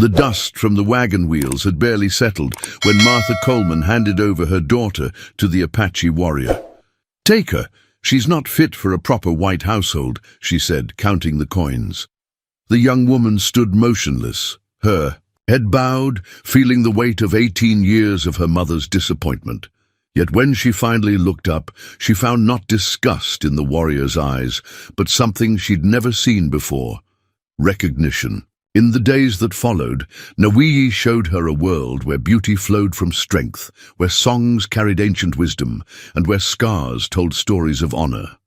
The dust from the wagon wheels had barely settled when Martha Coleman handed over her daughter to the Apache warrior. "Take her. She's not fit for a proper white household," she said, counting the coins. The young woman stood motionless, her head bowed, feeling the weight of 18 years of her mother's disappointment. Yet when she finally looked up, she found not disgust in the warrior's eyes, but something she'd never seen before: recognition. In the days that followed, Nawiji showed her a world where beauty flowed from strength, where songs carried ancient wisdom, and where scars told stories of honor.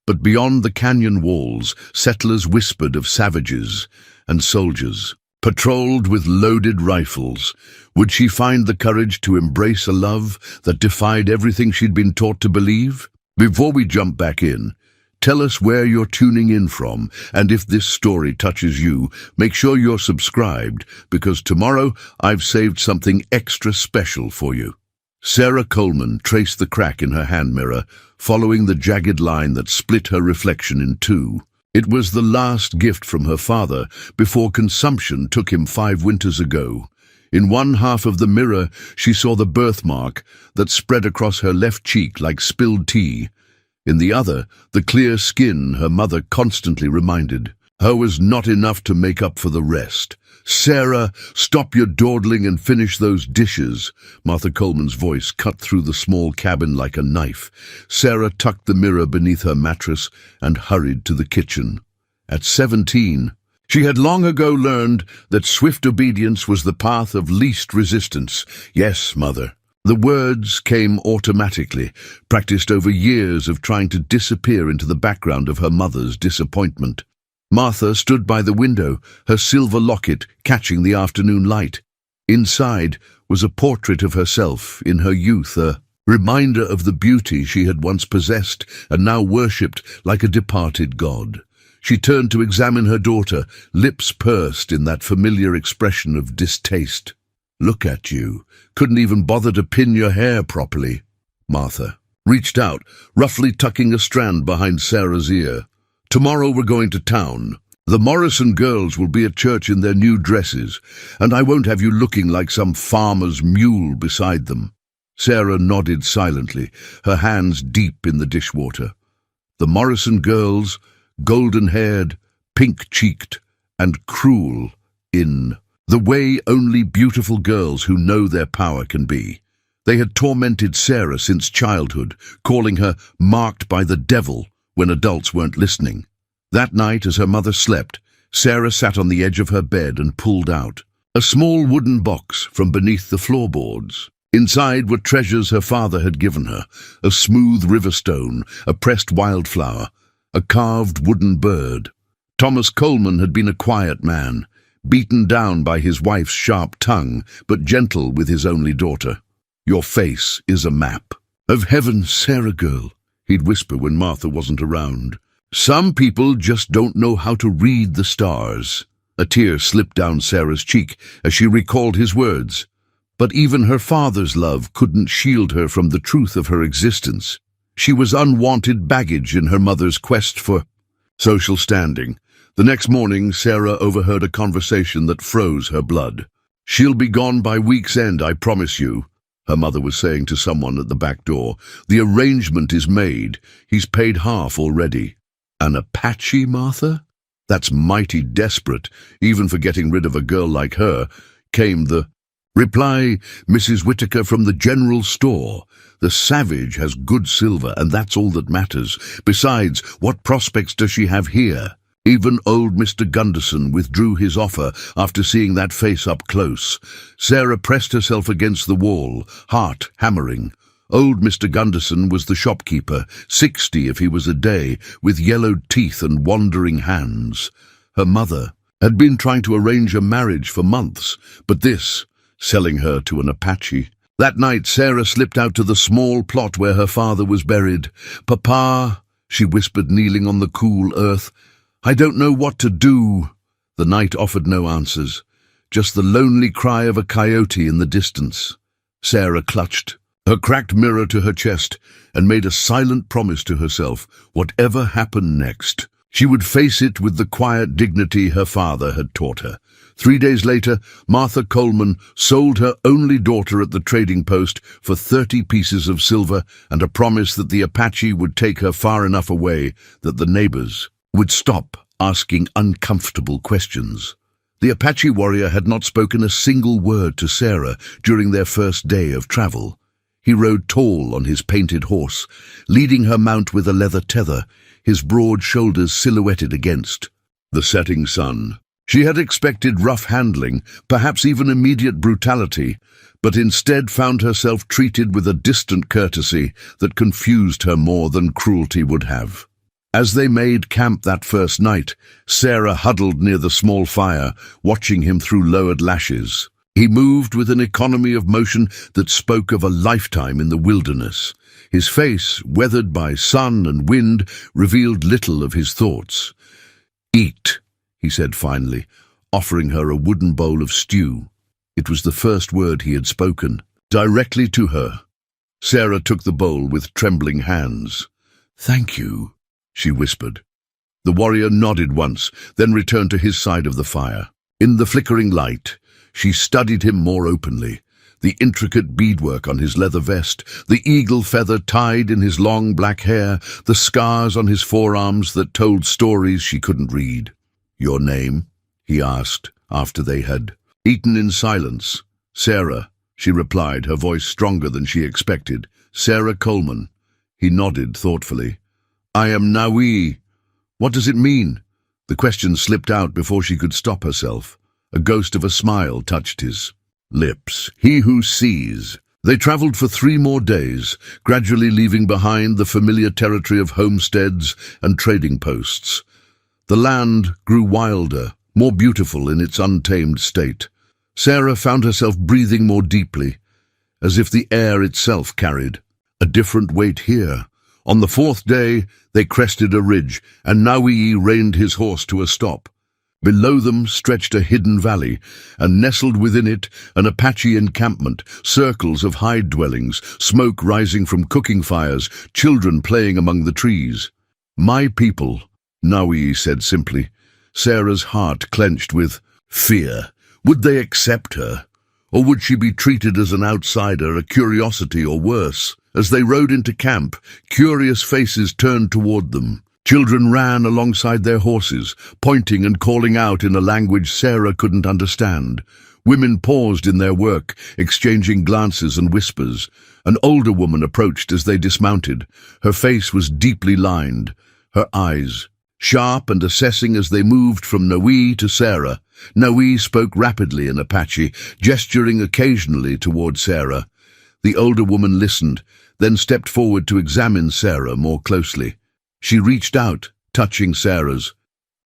But beyond the canyon walls, settlers whispered of savages and soldiers, patrolled with loaded rifles. Would she find the courage to embrace a love that defied everything she'd been taught to believe? Before we jump back in, tell us where you're tuning in from, and if this story touches you, make sure you're subscribed, because tomorrow I've saved something extra special for you. Sarah Coleman traced the crack in her hand mirror, following the jagged line that split her reflection in two. It was the last gift from her father before consumption took him 5 winters ago. In one half of the mirror, she saw the birthmark that spread across her left cheek like spilled tea. In the other, the clear skin her mother constantly reminded her was not enough to make up for the rest. "Sarah, stop your dawdling and finish those dishes." Martha Coleman's voice cut through the small cabin like a knife. Sarah tucked the mirror beneath her mattress and hurried to the kitchen. At 17, she had long ago learned that swift obedience was the path of least resistance. "Yes, Mother." The words came automatically, practiced over years of trying to disappear into the background of her mother's disappointment. Martha stood by the window, her silver locket catching the afternoon light. Inside was a portrait of herself in her youth, a reminder of the beauty she had once possessed and now worshipped like a departed god. She turned to examine her daughter, lips pursed in that familiar expression of distaste. "Look at you. Couldn't even bother to pin your hair properly." Martha reached out, roughly tucking a strand behind Sarah's ear. "Tomorrow we're going to town. The Morrison girls will be at church in their new dresses, and I won't have you looking like some farmer's mule beside them." Sarah nodded silently, her hands deep in the dishwater. The Morrison girls, golden-haired, pink-cheeked, and cruel in the way only beautiful girls who know their power can be. They had tormented Sarah since childhood, calling her marked by the devil when adults weren't listening. That night, as her mother slept, Sarah sat on the edge of her bed and pulled out a small wooden box from beneath the floorboards. Inside were treasures her father had given her: a smooth river stone, a pressed wildflower, a carved wooden bird. Thomas Coleman had been a quiet man, beaten down by his wife's sharp tongue, but gentle with his only daughter. "Your face is a map of heaven, Sarah girl," he'd whisper when Martha wasn't around. "Some people just don't know how to read the stars." A tear slipped down Sarah's cheek as she recalled his words. But even her father's love couldn't shield her from the truth of her existence. She was unwanted baggage in her mother's quest for social standing. The next morning, Sarah overheard a conversation that froze her blood. "She'll be gone by week's end, I promise you," her mother was saying to someone at the back door. "The arrangement is made. He's paid half already." "An Apache, Martha? That's mighty desperate, even for getting rid of a girl like her," came the reply. "Mrs. Whitaker from the general store. The savage has good silver, and that's all that matters. Besides, what prospects does she have here?" Even old Mr. Gunderson withdrew his offer after seeing that face up close. Sarah pressed herself against the wall, heart hammering. Old Mr. Gunderson was the shopkeeper, 60 if he was a day, with yellowed teeth and wandering hands. Her mother had been trying to arrange a marriage for months, but this, selling her to an Apache. That night, Sarah slipped out to the small plot where her father was buried. "Papa," she whispered, kneeling on the cool earth, "I don't know what to do." The night offered no answers, just the lonely cry of a coyote in the distance. Sarah clutched her cracked mirror to her chest and made a silent promise to herself: whatever happened next, she would face it with the quiet dignity her father had taught her. 3 days later, Martha Coleman sold her only daughter at the trading post for 30 pieces of silver and a promise that the Apache would take her far enough away that the neighbors would stop asking uncomfortable questions. The Apache warrior had not spoken a single word to Sarah during their first day of travel. He rode tall on his painted horse, leading her mount with a leather tether, his broad shoulders silhouetted against the setting sun. She had expected rough handling, perhaps even immediate brutality, but instead found herself treated with a distant courtesy that confused her more than cruelty would have. As they made camp that first night, Sarah huddled near the small fire, watching him through lowered lashes. He moved with an economy of motion that spoke of a lifetime in the wilderness. His face, weathered by sun and wind, revealed little of his thoughts. "Eat," he said finally, offering her a wooden bowl of stew. It was the first word he had spoken, directly to her. Sarah took the bowl with trembling hands. "Thank you," she whispered. The warrior nodded once, then returned to his side of the fire. In the flickering light, she studied him more openly. The intricate beadwork on his leather vest, the eagle feather tied in his long black hair, the scars on his forearms that told stories she couldn't read. "Your name?" he asked, after they had eaten in silence. "Sarah," she replied, her voice stronger than she expected. "Sarah Coleman." He nodded thoughtfully. "I am Nawi." "What does it mean?" The question slipped out before she could stop herself. A ghost of a smile touched his lips. "He who sees." They traveled for 3 more days, gradually leaving behind the familiar territory of homesteads and trading posts. The land grew wilder, more beautiful in its untamed state. Sarah found herself breathing more deeply, as if the air itself carried a different weight here. On the 4th day, they crested a ridge, and Nawi reined his horse to a stop. Below them stretched a hidden valley, and nestled within it an Apache encampment, circles of hide dwellings, smoke rising from cooking fires, children playing among the trees. "My people," Nawi said simply. Sarah's heart clenched with fear. Would they accept her? Or would she be treated as an outsider, a curiosity, or worse? As they rode into camp, curious faces turned toward them. Children ran alongside their horses, pointing and calling out in a language Sarah couldn't understand. Women paused in their work, exchanging glances and whispers. An older woman approached as they dismounted. Her face was deeply lined, her eyes sharp and assessing as they moved from Nawi to Sarah. Nawi spoke rapidly in Apache, gesturing occasionally toward Sarah. The older woman listened, then stepped forward to examine Sarah more closely. She reached out, touching Sarah's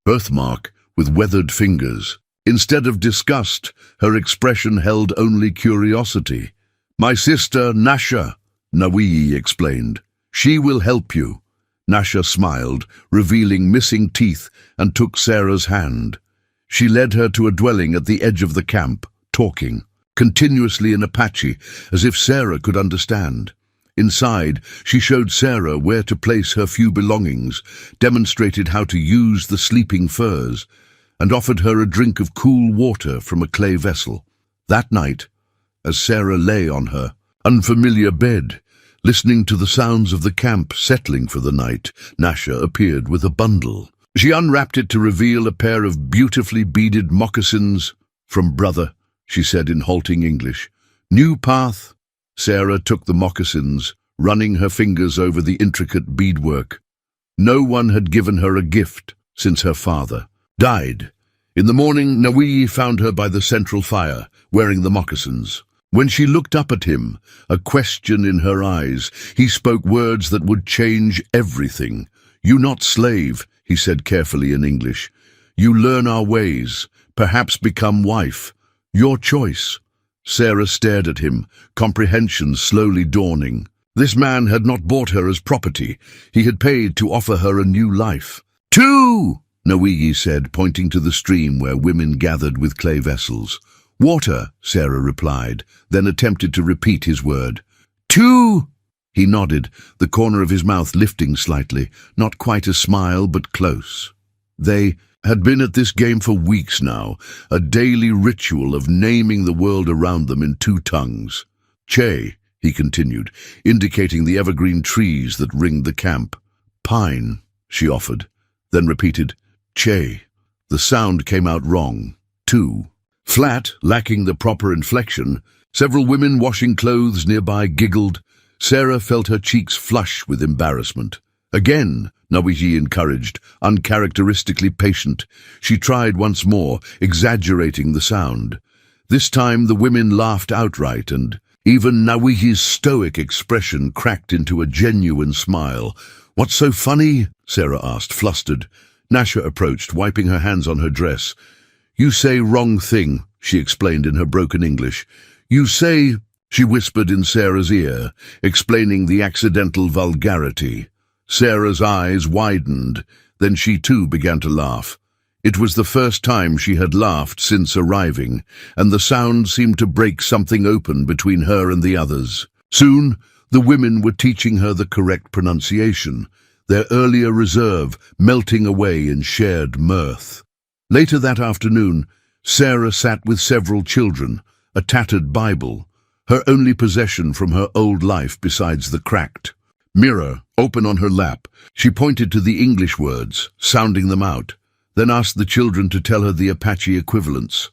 birthmark with weathered fingers. Instead of disgust, her expression held only curiosity. "My sister, Nasha," Nawi explained. "She will help you." Nasha smiled, revealing missing teeth, and took Sarah's hand. She led her to a dwelling at the edge of the camp, talking continuously in Apache, as if Sarah could understand. Inside, she showed Sarah where to place her few belongings, demonstrated how to use the sleeping furs, and offered her a drink of cool water from a clay vessel. That night, as Sarah lay on her unfamiliar bed, listening to the sounds of the camp settling for the night, Nasha appeared with a bundle. She unwrapped it to reveal a pair of beautifully beaded moccasins. "From brother," she said in halting English. "New path." Sarah took the moccasins, running her fingers over the intricate beadwork. No one had given her a gift since her father died. In the morning, Nawi found her by the central fire, wearing the moccasins. When she looked up at him, a question in her eyes, he spoke words that would change everything. "You not slave," he said carefully in English. "You learn our ways, perhaps become wife. Your choice." Sarah stared at him, comprehension slowly dawning. This man had not bought her as property. He had paid to offer her a new life. "Two!" Nawi said, pointing to the stream where women gathered with clay vessels. "Water," Sarah replied, then attempted to repeat his word. "Two!" He nodded, the corner of his mouth lifting slightly, not quite a smile, but close. They had been at this game for weeks now, a daily ritual of naming the world around them in two tongues. Che, he continued, indicating the evergreen trees that ringed the camp. Pine, she offered, then repeated, Che. The sound came out wrong, too. Flat, lacking the proper inflection. Several women washing clothes nearby giggled. Sarah felt her cheeks flush with embarrassment. Again, Nawiji encouraged, uncharacteristically patient. She tried once more, exaggerating the sound. This time the women laughed outright, and even Nawiji's stoic expression cracked into a genuine smile. "What's so funny?" Sarah asked, flustered. Nasha approached, wiping her hands on her dress. "You say wrong thing," she explained in her broken English. "You say," she whispered in Sarah's ear, explaining the accidental vulgarity. Sarah's eyes widened, then she too began to laugh. It was the first time she had laughed since arriving, and the sound seemed to break something open between her and the others. Soon, the women were teaching her the correct pronunciation, their earlier reserve melting away in shared mirth. Later that afternoon, Sarah sat with several children, a tattered Bible, her only possession from her old life besides the cracked mirror open on her lap. She pointed to the English words, sounding them out, then asked the children to tell her the Apache equivalents.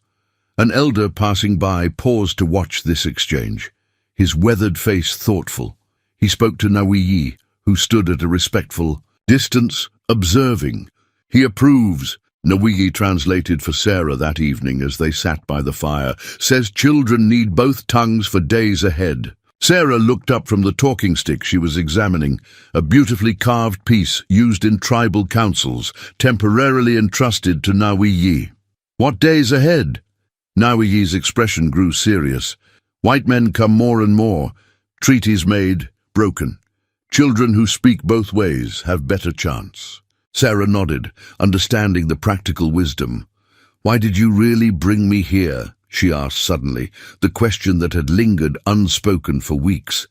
An elder passing by paused to watch this exchange, his weathered face thoughtful. He spoke to Nawiji, who stood at a respectful distance, observing. "He approves," Nawiji translated for Sarah that evening as they sat by the fire. "Says children need both tongues for days ahead." Sarah looked up from the talking stick she was examining, a beautifully carved piece used in tribal councils, temporarily entrusted to Nawiji. "What days ahead?" Nawiji's expression grew serious. "White men come more and more, treaties made, broken. Children who speak both ways have better chance." Sarah nodded, understanding the practical wisdom. "Why did you really bring me here?" she asked suddenly, the question that had lingered unspoken for weeks.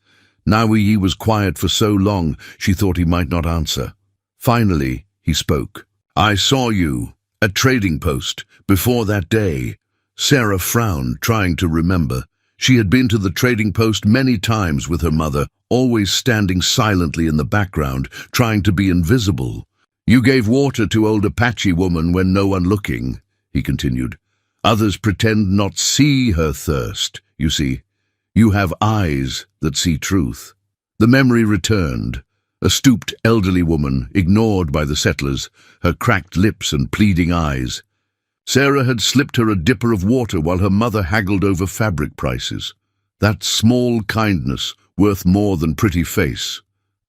Nawiji was quiet for so long she thought he might not answer. Finally, he spoke. "I saw you at trading post before that day." Sarah frowned, trying to remember. She had been to the trading post many times with her mother, always standing silently in the background, trying to be invisible. "You gave water to old Apache woman when no one looking," he continued. "Others pretend not see her thirst, you see. You have eyes that see truth." The memory returned. A stooped elderly woman, ignored by the settlers, her cracked lips and pleading eyes. Sarah had slipped her a dipper of water while her mother haggled over fabric prices. "That small kindness, worth more than pretty face,"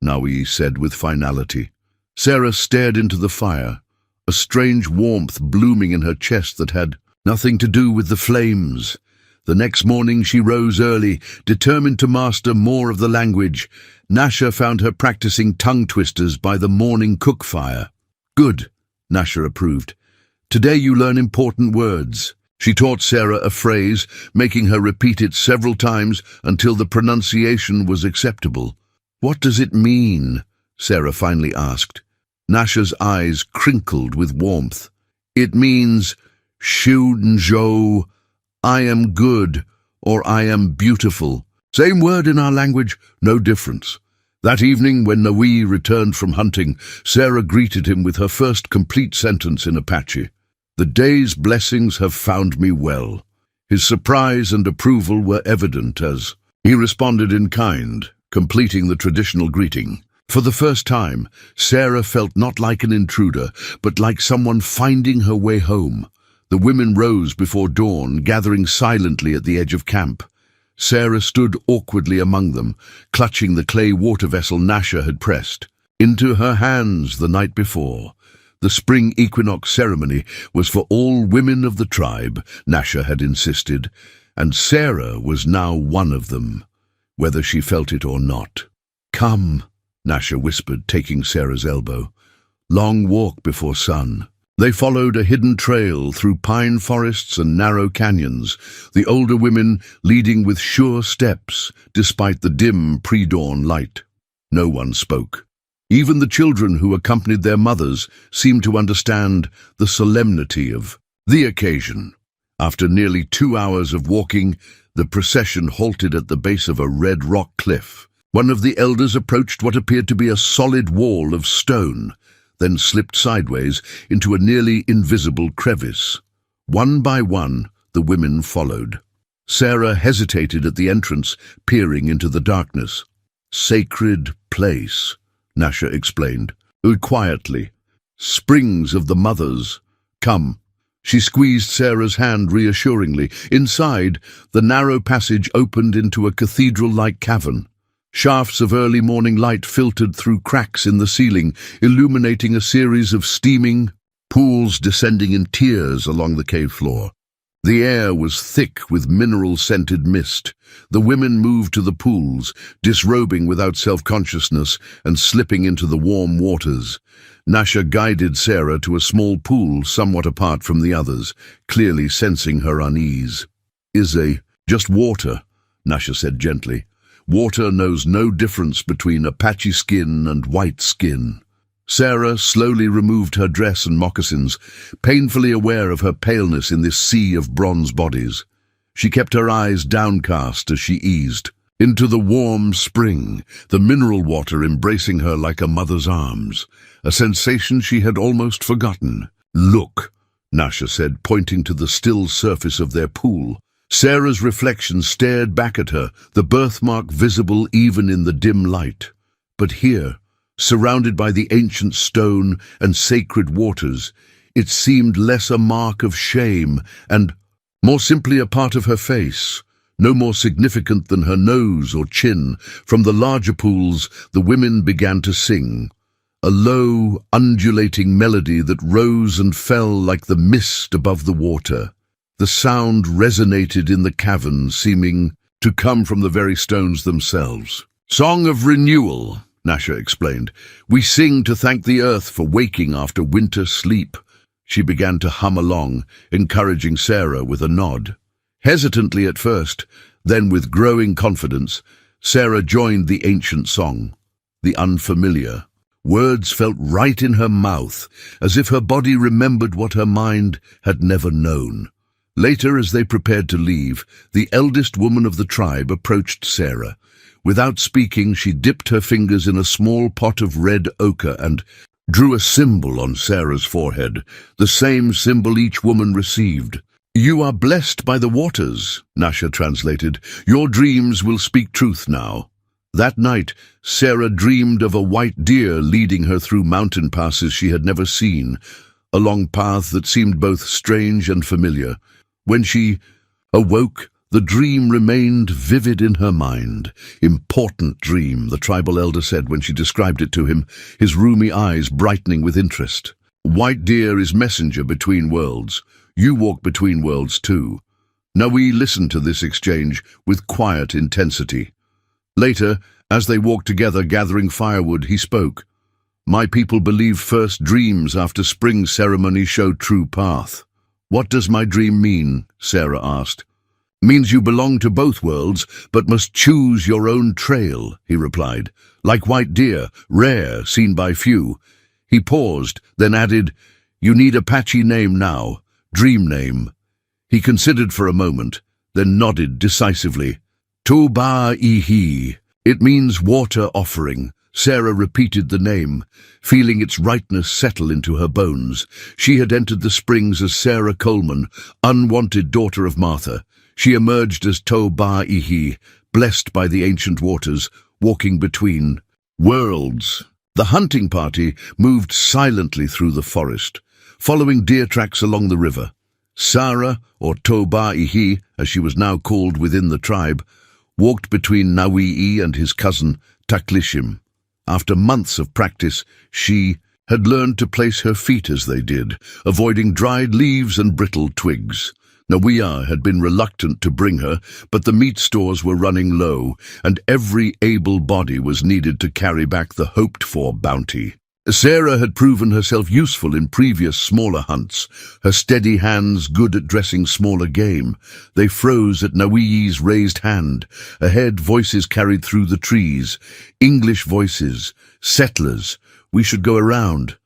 Nawiji said with finality. Sarah stared into the fire, a strange warmth blooming in her chest that had nothing to do with the flames. The next morning she rose early, determined to master more of the language. Nasha found her practicing tongue twisters by the morning cook fire. "Good," Nasha approved. "Today you learn important words." She taught Sarah a phrase, making her repeat it several times until the pronunciation was acceptable. "What does it mean?" Sarah finally asked. Nasha's eyes crinkled with warmth. "It means Shu Nzhou, I am good, or I am beautiful. Same word in our language, no difference." That evening, when Nawiji returned from hunting, Sarah greeted him with her first complete sentence in Apache. "The day's blessings have found me well." His surprise and approval were evident as he responded in kind, completing the traditional greeting. For the first time, Sarah felt not like an intruder, but like someone finding her way home. The women rose before dawn, gathering silently at the edge of camp. Sarah stood awkwardly among them, clutching the clay water vessel Nasha had pressed into her hands the night before. The spring equinox ceremony was for all women of the tribe, Nasha had insisted, and Sarah was now one of them, whether she felt it or not. "Come," Nasha whispered, taking Sarah's elbow. "Long walk before sun." They followed a hidden trail through pine forests and narrow canyons, the older women leading with sure steps, despite the dim pre-dawn light. No one spoke. Even the children who accompanied their mothers seemed to understand the solemnity of the occasion. After nearly 2 hours of walking, the procession halted at the base of a red rock cliff. One of the elders approached what appeared to be a solid wall of stone, then slipped sideways into a nearly invisible crevice. One by one, the women followed. Sarah hesitated at the entrance, peering into the darkness. "Sacred place," Nasha explained, quietly. "Springs of the mothers. Come." She squeezed Sarah's hand reassuringly. Inside, the narrow passage opened into a cathedral-like cavern. Shafts of early morning light filtered through cracks in the ceiling, illuminating a series of steaming pools descending in tiers along the cave floor. The air was thick with mineral-scented mist. The women moved to the pools, disrobing without self-consciousness and slipping into the warm waters. Nasha guided Sarah to a small pool somewhat apart from the others, clearly sensing her unease. "Just water," Nasha said gently. "Water knows no difference between Apache skin and white skin." Sarah slowly removed her dress and moccasins, painfully aware of her paleness in this sea of bronze bodies. She kept her eyes downcast as she eased into the warm spring, the mineral water embracing her like a mother's arms, a sensation she had almost forgotten. "Look," Nasha said, pointing to the still surface of their pool. Sarah's reflection stared back at her, the birthmark visible even in the dim light. But here, surrounded by the ancient stone and sacred waters, it seemed less a mark of shame and more simply a part of her face, no more significant than her nose or chin. From the larger pools, the women began to sing, a low, undulating melody that rose and fell like the mist above the water. The sound resonated in the cavern, seeming to come from the very stones themselves. "Song of renewal," Nasha explained. "We sing to thank the earth for waking after winter sleep." She began to hum along, encouraging Sarah with a nod. Hesitantly at first, then with growing confidence, Sarah joined the ancient song, the unfamiliar. Words felt right in her mouth, as if her body remembered what her mind had never known. Later, as they prepared to leave, the eldest woman of the tribe approached Sarah. Without speaking, she dipped her fingers in a small pot of red ochre and drew a symbol on Sarah's forehead, the same symbol each woman received. "You are blessed by the waters," Nasha translated. "Your dreams will speak truth now." That night, Sarah dreamed of a white deer leading her through mountain passes she had never seen, a long path that seemed both strange and familiar. When she awoke, the dream remained vivid in her mind. "Important dream," the tribal elder said when she described it to him, his rheumy eyes brightening with interest. "White deer is messenger between worlds. You walk between worlds too." Nawi listened to this exchange with quiet intensity. Later, as they walked together gathering firewood, he spoke. "My people believe first dreams after spring ceremony show true path." "What does my dream mean?" Sarah asked. "Means you belong to both worlds, but must choose your own trail," he replied. "Like white deer, rare, seen by few." He paused, then added, "You need Apache name now, dream name." He considered for a moment, then nodded decisively. "Toba-ihi. It means water offering." Sarah repeated the name, feeling its rightness settle into her bones. She had entered the springs as Sarah Coleman, unwanted daughter of Martha. She emerged as Toba-ihi, blessed by the ancient waters, walking between worlds. The hunting party moved silently through the forest, following deer tracks along the river. Sarah, or Toba-ihi, as she was now called within the tribe, walked between Nawi'i and his cousin, Taklishim. After months of practice, she had learned to place her feet as they did, avoiding dried leaves and brittle twigs. Nawi'a had been reluctant to bring her, but the meat stores were running low, and every able body was needed to carry back the hoped-for bounty. Sarah had proven herself useful in previous smaller hunts, her steady hands good at dressing smaller game. They froze at Nawii's raised hand. Ahead, voices carried through the trees. English voices. Settlers. "We should go around,"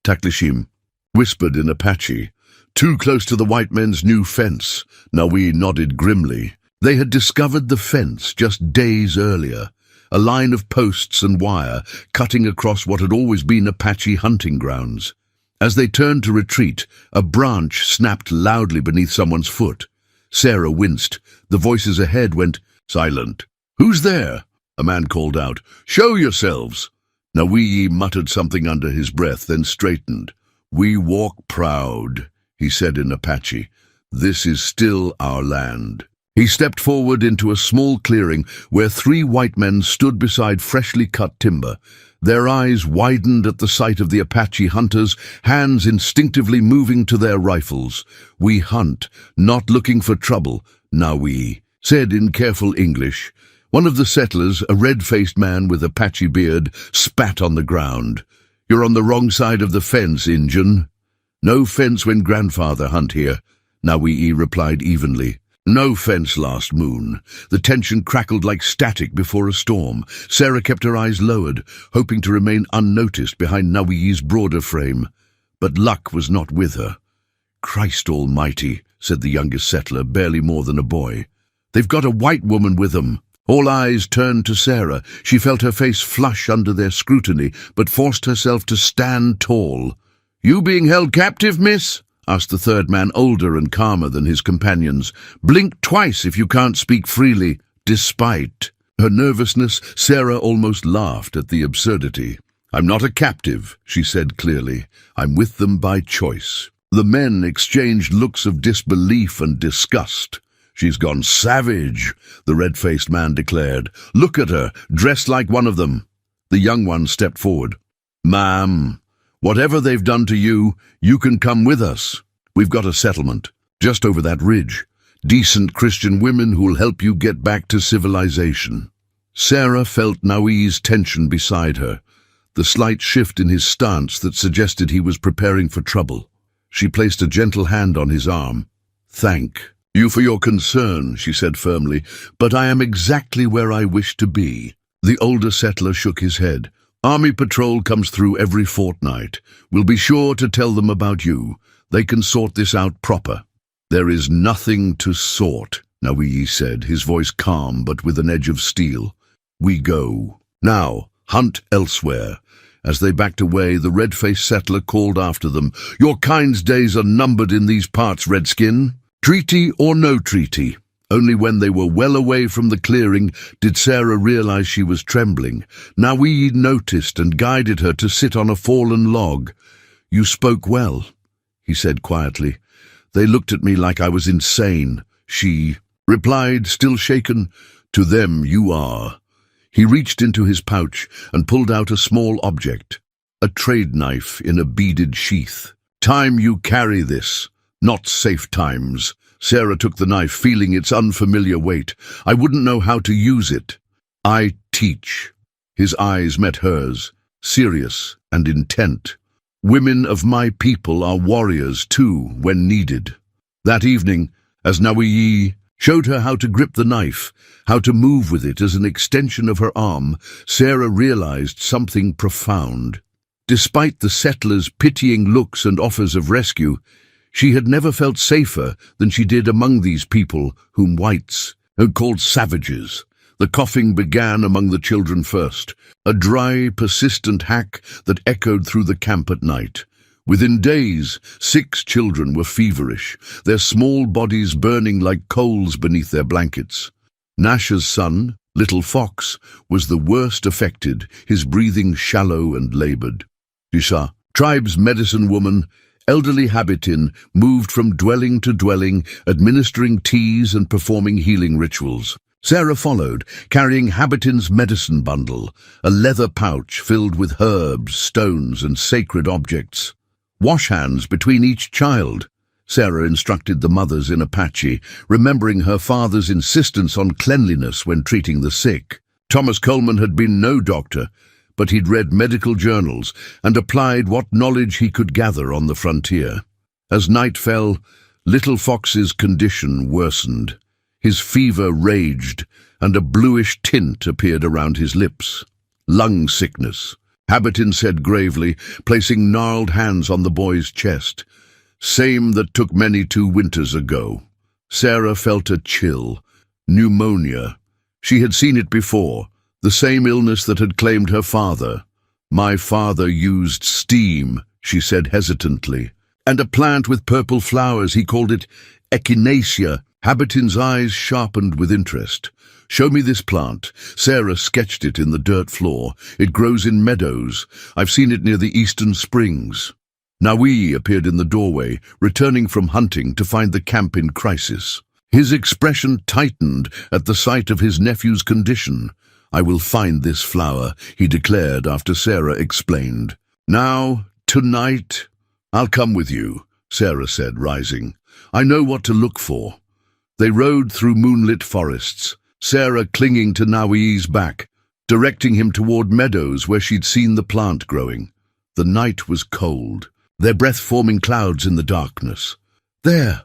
Taklishim whispered in Apache. "Too close to the white men's new fence." Nawii nodded grimly. They had discovered the fence just days earlier. A line of posts and wire cutting across what had always been Apache hunting grounds. As they turned to retreat, a branch snapped loudly beneath someone's foot. Sarah winced. The voices ahead went silent. "Who's there?" a man called out. "Show yourselves." Nawii muttered something under his breath, then straightened. "We walk proud," he said in Apache. "This is still our land." He stepped forward into a small clearing where 3 white men stood beside freshly cut timber. Their eyes widened at the sight of the Apache hunters, hands instinctively moving to their rifles. "We hunt, not looking for trouble," Nawii said in careful English. One of the settlers, a red-faced man with Apache beard, spat on the ground. "You're on the wrong side of the fence, Injun." "No fence when grandfather hunt here," Nawii replied evenly. "No fence last moon." The tension crackled like static before a storm. Sarah kept her eyes lowered, hoping to remain unnoticed behind Nawii's broader frame. But luck was not with her. "Christ almighty," said the youngest settler, barely more than a boy. "They've got a white woman with them." All eyes turned to Sarah. She felt her face flush under their scrutiny, but forced herself to stand tall. "You being held captive, miss?" asked the third man, older and calmer than his companions. "Blink twice if you can't speak freely." Despite her nervousness, Sarah almost laughed at the absurdity. "I'm not a captive," she said clearly. "I'm with them by choice." The men exchanged looks of disbelief and disgust. "She's gone savage," the red-faced man declared. "Look at her, dressed like one of them." The young one stepped forward. "Ma'am, whatever they've done to you, you can come with us. We've got a settlement, just over that ridge. Decent Christian women who'll help you get back to civilization." Sarah felt Nawii's tension beside her, the slight shift in his stance that suggested he was preparing for trouble. She placed a gentle hand on his arm. "Thank you for your concern," she said firmly, "but I am exactly where I wish to be." The older settler shook his head. "Army patrol comes through every fortnight. We'll be sure to tell them about you. They can sort this out proper." "There is nothing to sort," Nawii said, his voice calm but with an edge of steel. "We go. Now, hunt elsewhere." As they backed away, the red-faced settler called after them, "Your kind's days are numbered in these parts, Redskin." Treaty or no treaty? Only when they were well away from the clearing did Sarah realize she was trembling. Nawii noticed and guided her to sit on a fallen log. "You spoke well," he said quietly. "They looked at me like I was insane." She replied, still shaken, "To them you are." He reached into his pouch and pulled out a small object, a trade knife in a beaded sheath. "Time you carry this, not safe times." Sarah took the knife, feeling its unfamiliar weight. "I wouldn't know how to use it." "I teach." His eyes met hers, serious and intent. "Women of my people are warriors too, when needed." That evening, as Nawii showed her how to grip the knife, how to move with it as an extension of her arm, Sarah realized something profound. Despite the settlers' pitying looks and offers of rescue, she had never felt safer than she did among these people whom whites had called savages. The coughing began among the children first, a dry, persistent hack that echoed through the camp at night. Within days, 6 children were feverish, their small bodies burning like coals beneath their blankets. Nash's son, Little Fox, was the worst affected, his breathing shallow and labored. Disha, tribe's medicine woman, elderly Habitin, moved from dwelling to dwelling, administering teas and performing healing rituals. Sarah followed, carrying Habitin's medicine bundle, a leather pouch filled with herbs, stones, and sacred objects. "Wash hands between each child," Sarah instructed the mothers in Apache, remembering her father's insistence on cleanliness when treating the sick. Thomas Coleman had been no doctor, but he'd read medical journals and applied what knowledge he could gather on the frontier. As night fell, Little Fox's condition worsened. His fever raged, and a bluish tint appeared around his lips. Lung sickness, Habitin said gravely, placing gnarled hands on the boy's chest. Same that took many 2 winters ago. Sarah felt a chill. Pneumonia. She had seen it before, the same illness that had claimed her father. My father used steam, she said hesitantly. And a plant with purple flowers, he called it echinacea. Habitin's eyes sharpened with interest. Show me this plant. Sarah sketched it in the dirt floor. It grows in meadows. I've seen it near the eastern springs. Nawi appeared in the doorway, returning from hunting to find the camp in crisis. His expression tightened at the sight of his nephew's condition. I will find this flower, he declared after Sarah explained. Now, tonight, I'll come with you, Sarah said, rising. I know what to look for. They rode through moonlit forests, Sarah clinging to Nawi's back, directing him toward meadows where she'd seen the plant growing. The night was cold, their breath forming clouds in the darkness. There,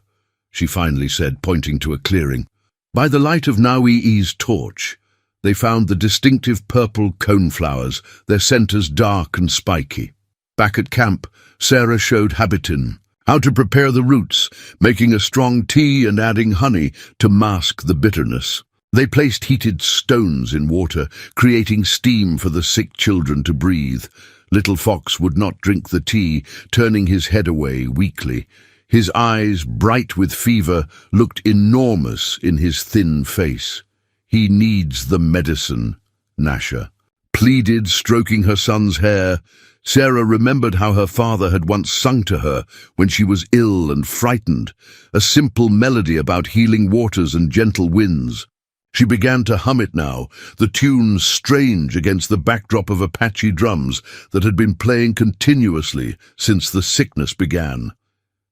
she finally said, pointing to a clearing. By the light of Nawi's torch, they found the distinctive purple coneflowers, their centers dark and spiky. Back at camp, Sarah showed Habitin how to prepare the roots, making a strong tea and adding honey to mask the bitterness. They placed heated stones in water, creating steam for the sick children to breathe. Little Fox would not drink the tea, turning his head away weakly. His eyes, bright with fever, looked enormous in his thin face. He needs the medicine, Nasha pleaded, stroking her son's hair. Sarah remembered how her father had once sung to her when she was ill and frightened, a simple melody about healing waters and gentle winds. She began to hum it now, the tune strange against the backdrop of Apache drums that had been playing continuously since the sickness began.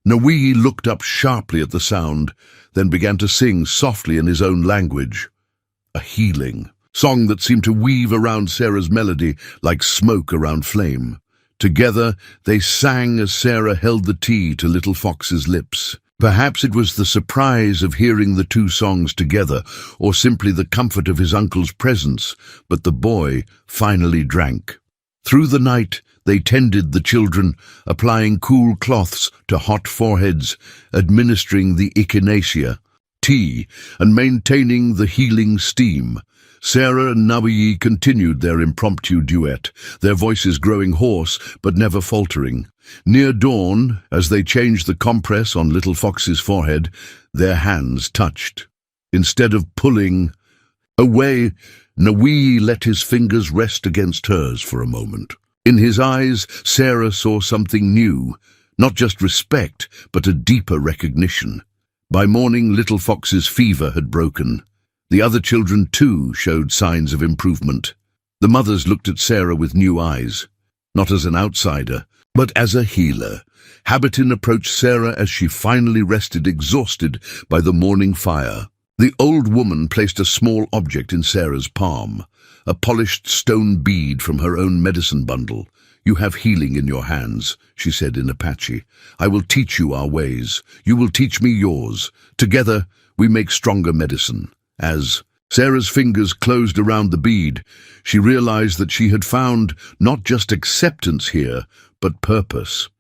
Nawi looked up sharply at the sound, then began to sing softly in his own language. A healing song that seemed to weave around Sarah's melody like smoke around flame. Together, they sang as Sarah held the tea to Little Fox's lips. Perhaps it was the surprise of hearing the 2 songs together, or simply the comfort of his uncle's presence, but the boy finally drank. Through the night, they tended the children, applying cool cloths to hot foreheads, administering the echinacea, tea, and maintaining the healing steam. Sarah and Nawi continued their impromptu duet, their voices growing hoarse but never faltering. Near dawn, as they changed the compress on Little Fox's forehead, their hands touched. Instead of pulling away, Nawi let his fingers rest against hers for a moment. In his eyes, Sarah saw something new, not just respect, but a deeper recognition. By morning, Little Fox's fever had broken. The other children, too, showed signs of improvement. The mothers looked at Sarah with new eyes, not as an outsider, but as a healer. Habitin approached Sarah as she finally rested, exhausted by the morning fire. The old woman placed a small object in Sarah's palm, a polished stone bead from her own medicine bundle. You have healing in your hands, she said in Apache. I will teach you our ways. You will teach me yours. Together, we make stronger medicine. As Sarah's fingers closed around the bead, she realized that she had found not just acceptance here, but purpose.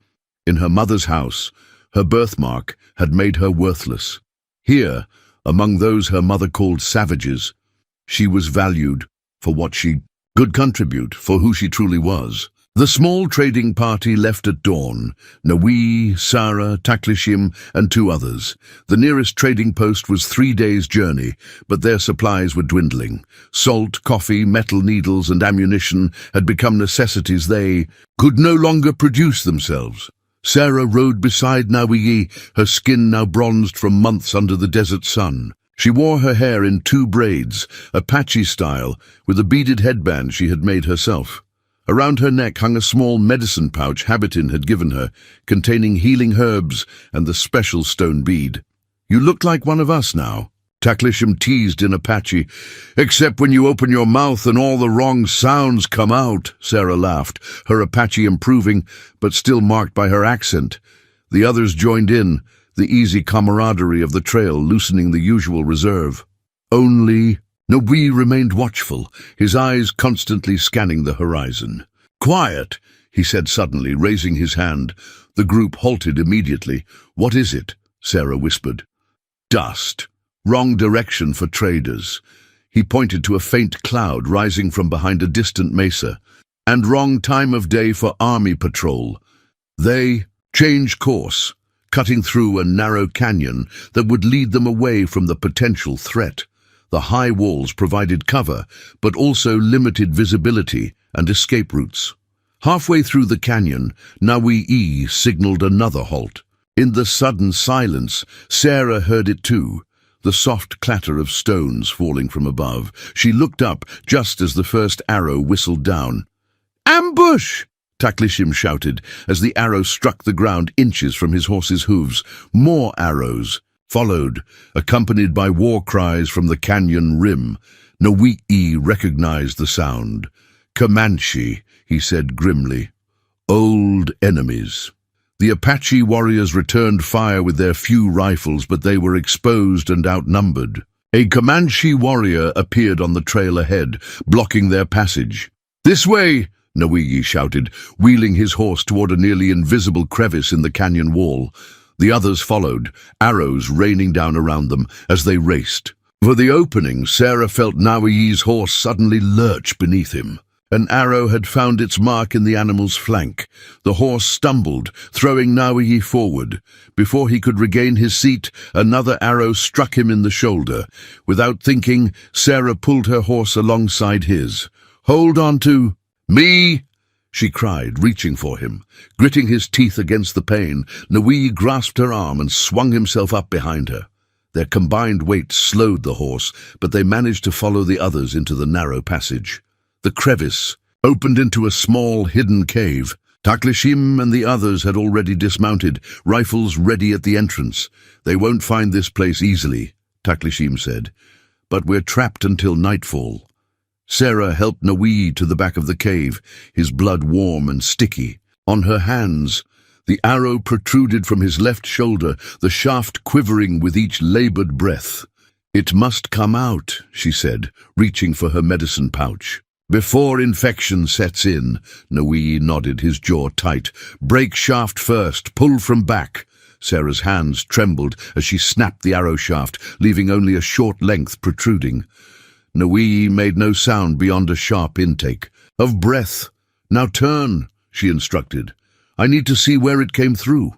In her mother's house, her birthmark had made her worthless. Here, among those her mother called savages, she was valued for what she could contribute, for who she truly was. The small trading party left at dawn, Nawi, Sarah, Taklishim, and 2 others. The nearest trading post was 3 days' journey, but their supplies were dwindling. Salt, coffee, metal needles, and ammunition had become necessities they could no longer produce themselves. Sarah rode beside Nawi, her skin now bronzed from months under the desert sun. She wore her hair in 2 braids, Apache style, with a beaded headband she had made herself. Around her neck hung a small medicine pouch Habitin had given her, containing healing herbs and the special stone bead. You look like one of us now, Taklishim teased in Apache. "Except when you open your mouth and all the wrong sounds come out," Sarah laughed, her Apache improving, but still marked by her accent. The others joined in, the easy camaraderie of the trail loosening the usual reserve. Only Nobui remained watchful, his eyes constantly scanning the horizon. "Quiet," he said suddenly, raising his hand. The group halted immediately. "What is it?" Sarah whispered. "Dust. Wrong direction for traders." He pointed to a faint cloud rising from behind a distant mesa. "And wrong time of day for army patrol." They changed course, cutting through a narrow canyon that would lead them away from the potential threat. The high walls provided cover, but also limited visibility and escape routes. Halfway through the canyon, Nawi signaled another halt. In the sudden silence, Sarah heard it too, the soft clatter of stones falling from above. She looked up just as the first arrow whistled down. "Ambush!" Taklishim shouted as the arrow struck the ground inches from his horse's hooves. More arrows followed, accompanied by war cries from the canyon rim. Nawi recognized the sound. "Comanche," he said grimly. "Old enemies." The Apache warriors returned fire with their few rifles, but they were exposed and outnumbered. A Comanche warrior appeared on the trail ahead, blocking their passage. "This way!" Nawi shouted, wheeling his horse toward a nearly invisible crevice in the canyon wall. The others followed, arrows raining down around them as they raced. For the opening, Sarah felt Nawi's horse suddenly lurch beneath him. An arrow had found its mark in the animal's flank. The horse stumbled, throwing Nawi forward. Before he could regain his seat, another arrow struck him in the shoulder. Without thinking, Sarah pulled her horse alongside his. "Hold on to me!" she cried, reaching for him. Gritting his teeth against the pain, Nawi grasped her arm and swung himself up behind her. Their combined weight slowed the horse, but they managed to follow the others into the narrow passage. The crevice opened into a small, hidden cave. Taklishim and the others had already dismounted, rifles ready at the entrance. "They won't find this place easily," Taklishim said. "But we're trapped until nightfall." Sarah helped Nawi to the back of the cave, his blood warm and sticky. On her hands, the arrow protruded from his left shoulder, the shaft quivering with each labored breath. "It must come out," she said, reaching for her medicine pouch. "Before infection sets in," Nawi nodded, his jaw tight. "Break shaft first, pull from back." Sarah's hands trembled as she snapped the arrow shaft, leaving only a short length protruding. Nawi made no sound beyond a sharp intake of breath. "Now turn," she instructed. "I need to see where it came through."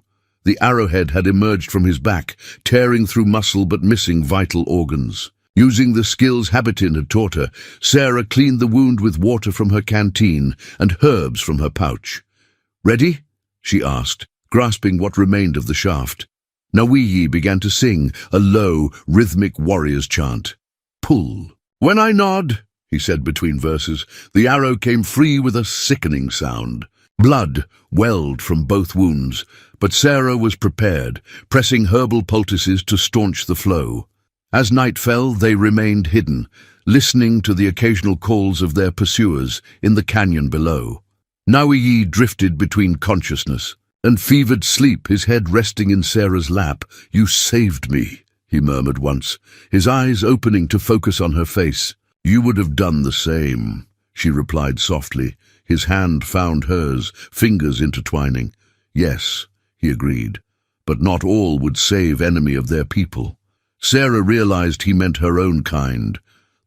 The arrowhead had emerged from his back, tearing through muscle but missing vital organs. Using the skills Habitin had taught her, Sarah cleaned the wound with water from her canteen and herbs from her pouch. "Ready?" she asked, grasping what remained of the shaft. Nawi began to sing, a low, rhythmic warrior's chant. "Pull." "When I nod," he said between verses, the arrow came free with a sickening sound. Blood welled from both wounds, but Sarah was prepared, pressing herbal poultices to staunch the flow. As night fell, they remained hidden, listening to the occasional calls of their pursuers in the canyon below. Nawi drifted between consciousness and fevered sleep, his head resting in Sarah's lap. "You saved me," he murmured once, his eyes opening to focus on her face. "You would have done the same," she replied softly. His hand found hers, fingers intertwining. "Yes," he agreed, "but not all would save enemy of their people." Sarah realized he meant her own kind,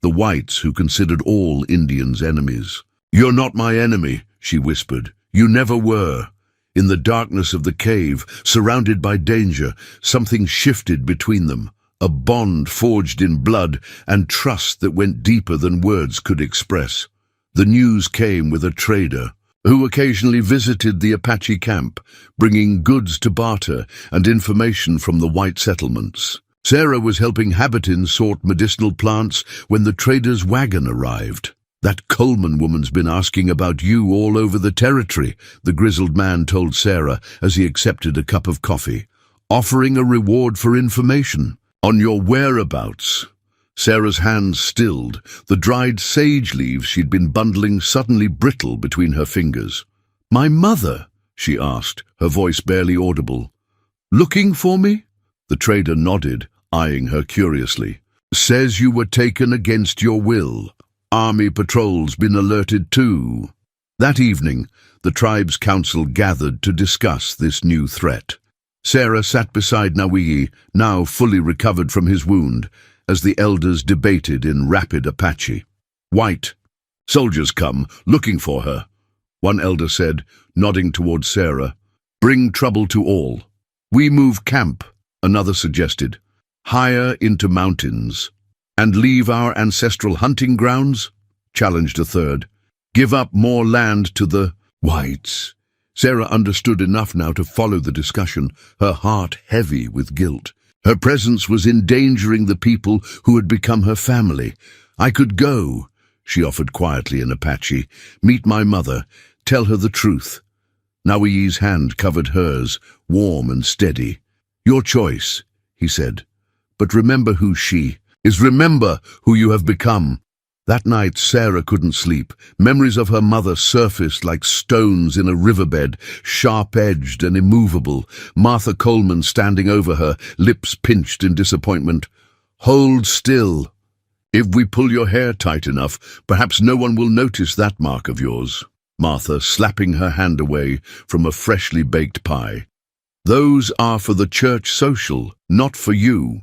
the whites who considered all Indians enemies. "You're not my enemy," she whispered. "You never were." In the darkness of the cave, surrounded by danger, something shifted between them, a bond forged in blood and trust that went deeper than words could express. The news came with a trader who occasionally visited the Apache camp, bringing goods to barter and information from the white settlements. Sarah was helping Habitin sort medicinal plants when the trader's wagon arrived. "That Coleman woman's been asking about you all over the territory," the grizzled man told Sarah as he accepted a cup of coffee, "offering a reward for information on your whereabouts." Sarah's hands stilled, the dried sage leaves she'd been bundling suddenly brittle between her fingers. "My mother?" she asked, her voice barely audible. "Looking for me?" The trader nodded, eyeing her curiously. "Says you were taken against your will. Army patrol's been alerted too." That evening, the tribe's council gathered to discuss this new threat. Sarah sat beside Nawigi, now fully recovered from his wound, as the elders debated in rapid Apache. "White, soldiers come, looking for her," one elder said, nodding towards Sarah. "Bring trouble to all." "We move camp," another suggested. "Higher into mountains." "And leave our ancestral hunting grounds?" challenged a third. "Give up more land to the whites." Sarah understood enough now to follow the discussion, her heart heavy with guilt. Her presence was endangering the people who had become her family. "I could go," she offered quietly in Apache. "Meet my mother. Tell her the truth." Nawiyi's hand covered hers, warm and steady. "Your choice," he said. "But remember who she is. Remember who you have become." That night, Sarah couldn't sleep. Memories of her mother surfaced like stones in a riverbed, sharp-edged and immovable. Martha Coleman standing over her, lips pinched in disappointment. "Hold still. If we pull your hair tight enough, perhaps no one will notice that mark of yours." Martha slapping her hand away from a freshly baked pie. "Those are for the church social, not for you.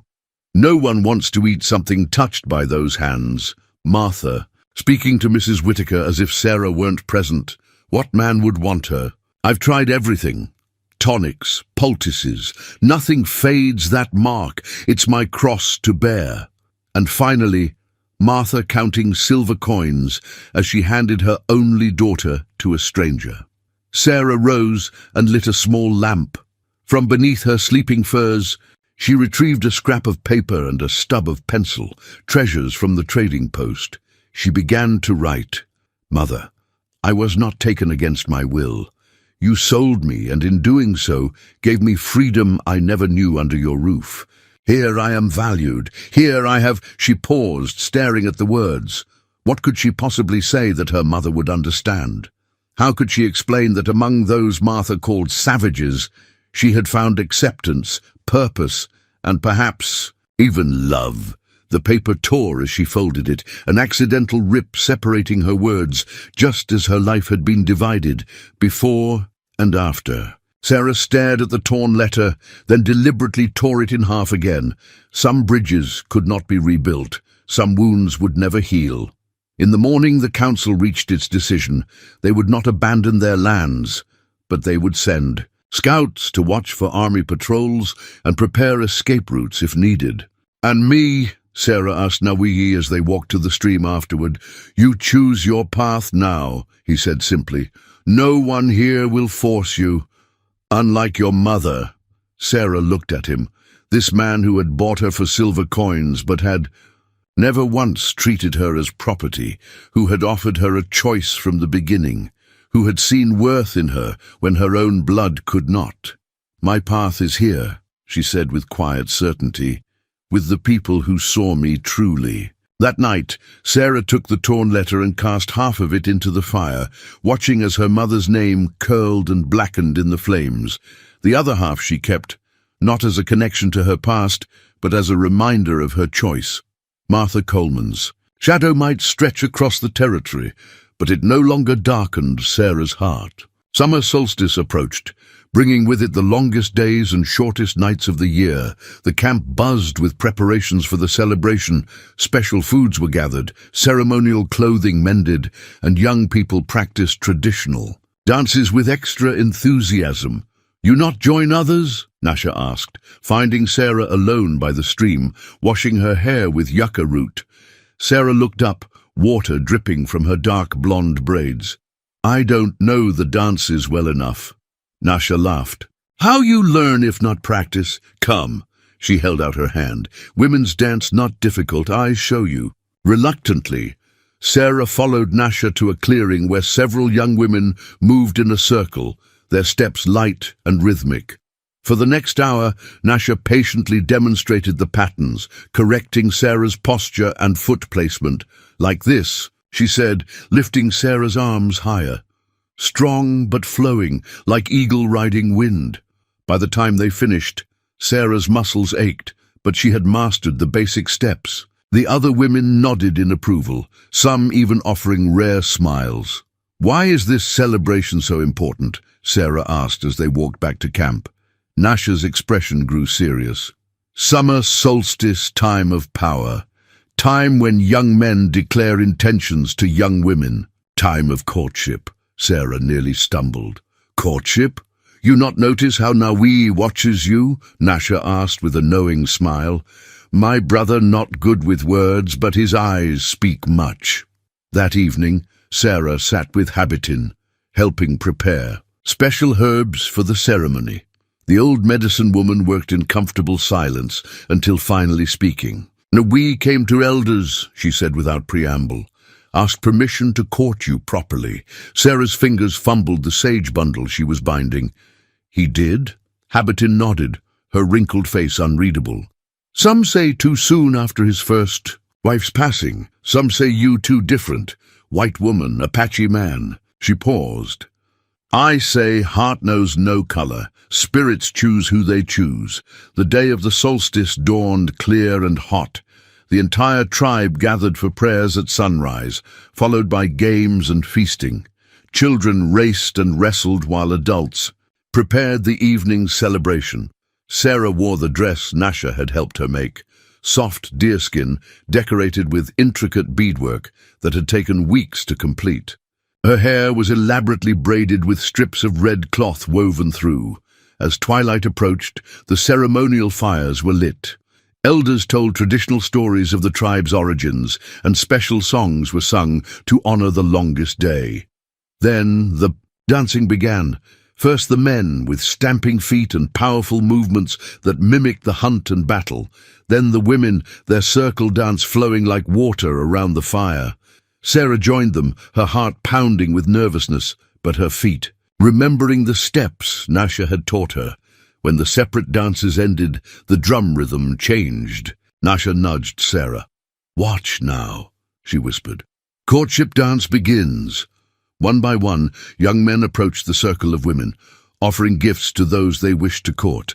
No one wants to eat something touched by those hands." Martha, speaking to Mrs. Whitaker as if Sarah weren't present. What man would want her? "I've tried everything. Tonics, poultices. Nothing fades that mark. It's my cross to bear." And finally, Martha counting silver coins as she handed her only daughter to a stranger. Sarah rose and lit a small lamp. From beneath her sleeping furs, she retrieved a scrap of paper and a stub of pencil, treasures from the trading post. She began to write. "Mother, I was not taken against my will. You sold me, and in doing so, gave me freedom I never knew under your roof. Here I am valued. Here I have—" She paused, staring at the words. What could she possibly say that her mother would understand? How could she explain that among those Martha called savages, she had found acceptance, purpose, and perhaps even love? The paper tore as she folded it, an accidental rip separating her words, just as her life had been divided, before and after. Sarah stared at the torn letter, then deliberately tore it in half again. Some bridges could not be rebuilt, some wounds would never heal. In the morning the council reached its decision. They would not abandon their lands, but they would send scouts to watch for army patrols and prepare escape routes if needed. "And me?" Sarah asked Nawigi as they walked to the stream afterward. "You choose your path now," he said simply. "No one here will force you. Unlike your mother." Sarah looked at him, this man who had bought her for silver coins but had never once treated her as property, who had offered her a choice from the beginning, who had seen worth in her when her own blood could not. "My path is here," she said with quiet certainty, "with the people who saw me truly." That night, Sarah took the torn letter and cast half of it into the fire, watching as her mother's name curled and blackened in the flames. The other half she kept, not as a connection to her past, but as a reminder of her choice. Martha Coleman's. Shadow might stretch across the territory, but it no longer darkened Sarah's heart. Summer solstice approached, bringing with it the longest days and shortest nights of the year. The camp buzzed with preparations for the celebration. Special foods were gathered, ceremonial clothing mended, and young people practiced traditional dances with extra enthusiasm. "You not join others?" Nasha asked, finding Sarah alone by the stream, washing her hair with yucca root. Sarah looked up, water dripping from her dark blonde braids. "I don't know the dances well enough." Nasha laughed. "How you learn if not practice? Come." She held out her hand. "Women's dance not difficult, I show you." Reluctantly, Sarah followed Nasha to a clearing where several young women moved in a circle, their steps light and rhythmic. For the next hour, Nasha patiently demonstrated the patterns, correcting Sarah's posture and foot placement. "Like this," she said, lifting Sarah's arms higher. Strong but flowing, like eagle riding wind. By the time they finished, Sarah's muscles ached, but she had mastered the basic steps. The other women nodded in approval, some even offering rare smiles. "Why is this celebration so important?" Sarah asked as they walked back to camp. Nasha's expression grew serious. "Summer solstice, time of power. Time when young men declare intentions to young women. Time of courtship." Sarah nearly stumbled. "Courtship? You not notice how Nawi watches you?" Nasha asked with a knowing smile. "My brother not good with words, but his eyes speak much." That evening, Sarah sat with Habitin, helping prepare special herbs for the ceremony. The old medicine woman worked in comfortable silence until finally speaking. "We came to elders," she said without preamble. "Asked permission to court you properly." Sarah's fingers fumbled the sage bundle she was binding. "He did?" Habitin nodded, her wrinkled face unreadable. "Some say too soon after his first wife's passing. Some say you too different. White woman, Apache man." She paused. "I say heart knows no color. Spirits choose who they choose. The day of the solstice dawned clear and hot. The entire tribe gathered for prayers at sunrise, followed by games and feasting. Children raced and wrestled while adults prepared the evening's celebration. Sarah wore the dress Nasha had helped her make, soft deerskin decorated with intricate beadwork that had taken weeks to complete. Her hair was elaborately braided with strips of red cloth woven through. As twilight approached, the ceremonial fires were lit. Elders told traditional stories of the tribe's origins, and special songs were sung to honor the longest day. Then the dancing began. First the men, with stamping feet and powerful movements that mimicked the hunt and battle. Then the women, their circle dance flowing like water around the fire. Sarah joined them, her heart pounding with nervousness, but her feet, remembering the steps Nasha had taught her. When the separate dances ended, the drum rhythm changed. Nasha nudged Sarah. "Watch now," she whispered. "Courtship dance begins." One by one, young men approached the circle of women, offering gifts to those they wished to court.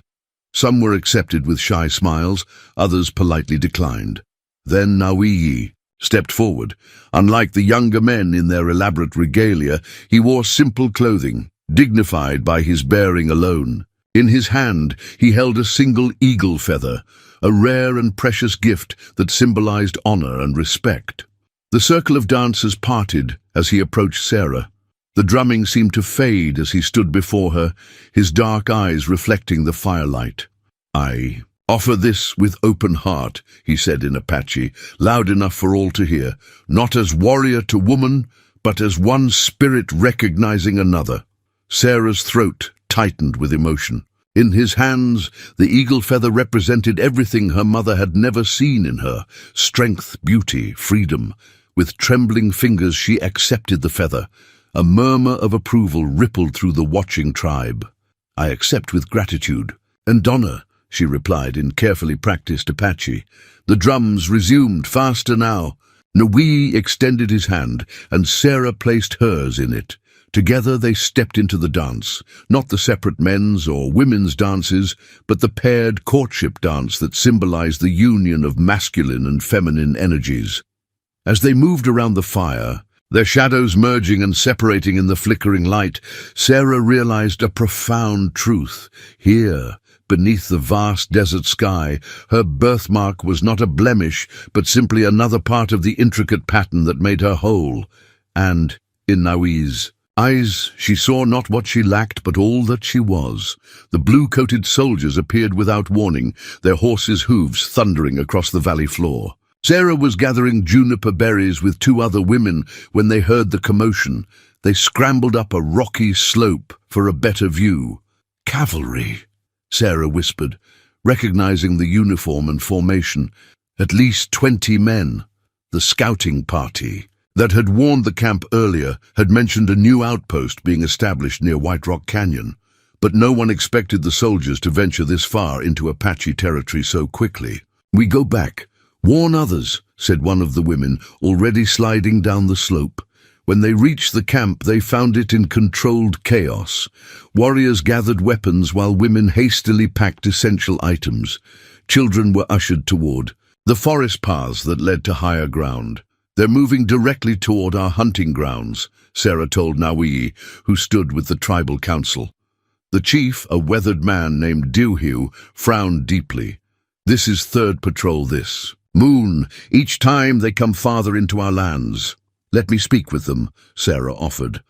Some were accepted with shy smiles, others politely declined. Then Nawiyi stepped forward. Unlike the younger men in their elaborate regalia, he wore simple clothing, dignified by his bearing alone. In his hand, he held a single eagle feather, a rare and precious gift that symbolized honor and respect. The circle of dancers parted as he approached Sarah. The drumming seemed to fade as he stood before her, his dark eyes reflecting the firelight. "I offer this with open heart," he said in Apache, loud enough for all to hear, "not as warrior to woman, but as one spirit recognizing another." Sarah's throat tightened with emotion. In his hands, the eagle feather represented everything her mother had never seen in her: strength, beauty, freedom. With trembling fingers she accepted the feather. A murmur of approval rippled through the watching tribe. "I accept with gratitude and honor," she replied in carefully practiced Apache. The drums resumed faster now. Nawi extended his hand, and Sarah placed hers in it. Together they stepped into the dance, not the separate men's or women's dances, but the paired courtship dance that symbolized the union of masculine and feminine energies. As they moved around the fire, their shadows merging and separating in the flickering light, Sarah realized a profound truth. Here, beneath the vast desert sky, her birthmark was not a blemish, but simply another part of the intricate pattern that made her whole. And, in Nawi's eyes, she saw not what she lacked, but all that she was. The blue-coated soldiers appeared without warning, their horses' hooves thundering across the valley floor. Sarah was gathering juniper berries with two other women when they heard the commotion. They scrambled up a rocky slope for a better view. "Cavalry," Sarah whispered, recognizing the uniform and formation. At least 20 men. The scouting party that had warned the camp earlier had mentioned a new outpost being established near White Rock Canyon. but no one expected the soldiers to venture this far into Apache territory so quickly. "We go back. Warn others," said one of the women, already sliding down the slope. When they reached the camp, they found it in controlled chaos. Warriors gathered weapons while women hastily packed essential items. Children were ushered toward the forest paths that led to higher ground. "They're moving directly toward our hunting grounds," Sarah told Nawii, who stood with the tribal council. The chief, a weathered man named Dewhew, frowned deeply. "This is third patrol this. Moon, each time they come farther into our lands." "Let me speak with them," Sarah offered.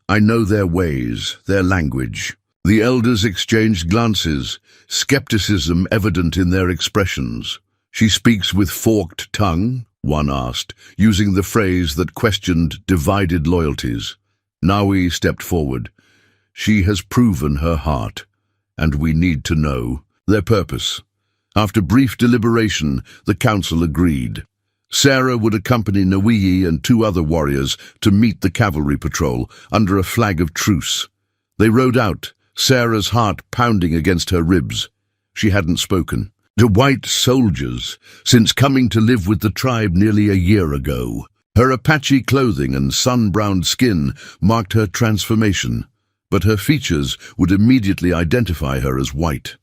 "I know their ways, their language." The elders exchanged glances, skepticism evident in their expressions. "She speaks with forked tongue?" one asked, using the phrase that questioned divided loyalties. Nawi stepped forward. "She has proven her heart, and we need to know their purpose." After brief deliberation, the council agreed. Sarah would accompany Nawii and 2 other warriors to meet the cavalry patrol under a flag of truce. They rode out, Sarah's heart pounding against her ribs. She hadn't spoken. The white soldiers, since coming to live with the tribe nearly a year ago. Her Apache clothing and sun-browned skin marked her transformation, but her features would immediately identify her as white.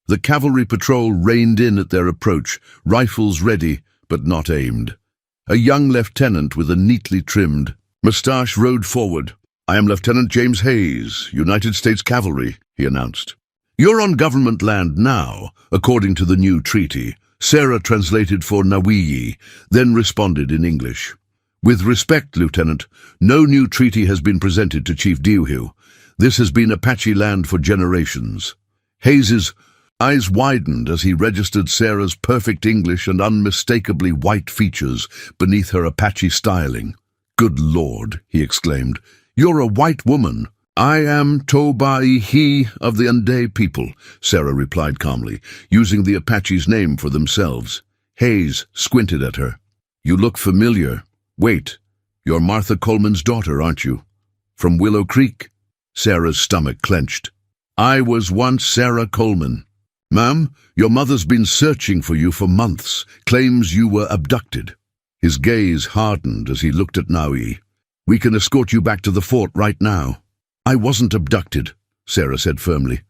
The cavalry patrol reined in at their approach, rifles ready, but not aimed. A young lieutenant with a neatly trimmed mustache rode forward. "I am Lieutenant James Hayes, United States Cavalry," he announced. "You're on government land now, according to the new treaty." Sarah translated for Nawii, then responded in English. "With respect, Lieutenant, no new treaty has been presented to Chief Dewhew. This has been Apache land for generations." Hayes's eyes widened as he registered Sarah's perfect English and unmistakably white features beneath her Apache styling. "Good Lord," he exclaimed, "you're a white woman." "I am Tobaihi of the Undone people," Sarah replied calmly, using the Apache's name for themselves. Hayes squinted at her. "You look familiar. Wait, you're Martha Coleman's daughter, aren't you? From Willow Creek?" Sarah's stomach clenched. "I was once Sarah Coleman. Ma'am, your mother's been searching for you for months, claims you were abducted." His gaze hardened as he looked at Nawi. "We can escort you back to the fort right now." "I wasn't abducted," Sarah said firmly.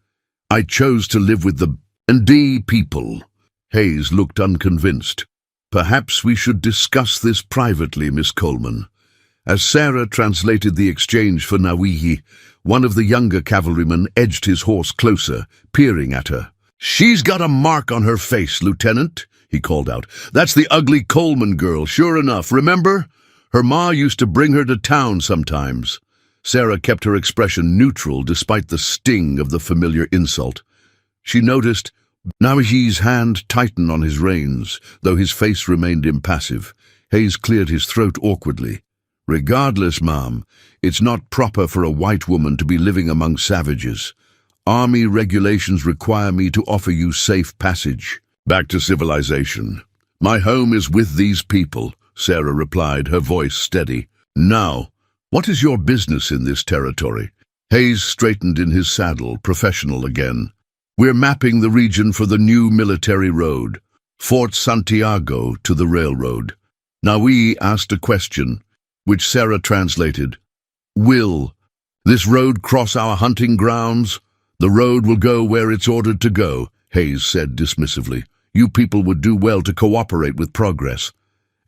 "I chose to live with the Undone people." Hayes looked unconvinced. "Perhaps we should discuss this privately, Miss Coleman." As Sarah translated the exchange for Nawihi, one of the younger cavalrymen edged his horse closer, peering at her. "She's got a mark on her face, Lieutenant," he called out. "That's the ugly Coleman girl, sure enough. Remember? Her ma used to bring her to town sometimes." Sarah kept her expression neutral despite the sting of the familiar insult. She noticed Nawihi's hand tighten on his reins, though his face remained impassive. Hayes cleared his throat awkwardly. "Regardless, ma'am, it's not proper for a white woman to be living among savages. Army regulations require me to offer you safe passage back to civilization. My home is with these people," Sarah replied, her voice steady. "Now, what is your business in this territory?" Hayes straightened in his saddle, professional again. "We're mapping the region for the new military road, Fort Santiago to the railroad." Nawi asked a question, which Sarah translated. "Will this road cross our hunting grounds?" "The road will go where it's ordered to go," Hayes said dismissively. "You people would do well to cooperate with progress."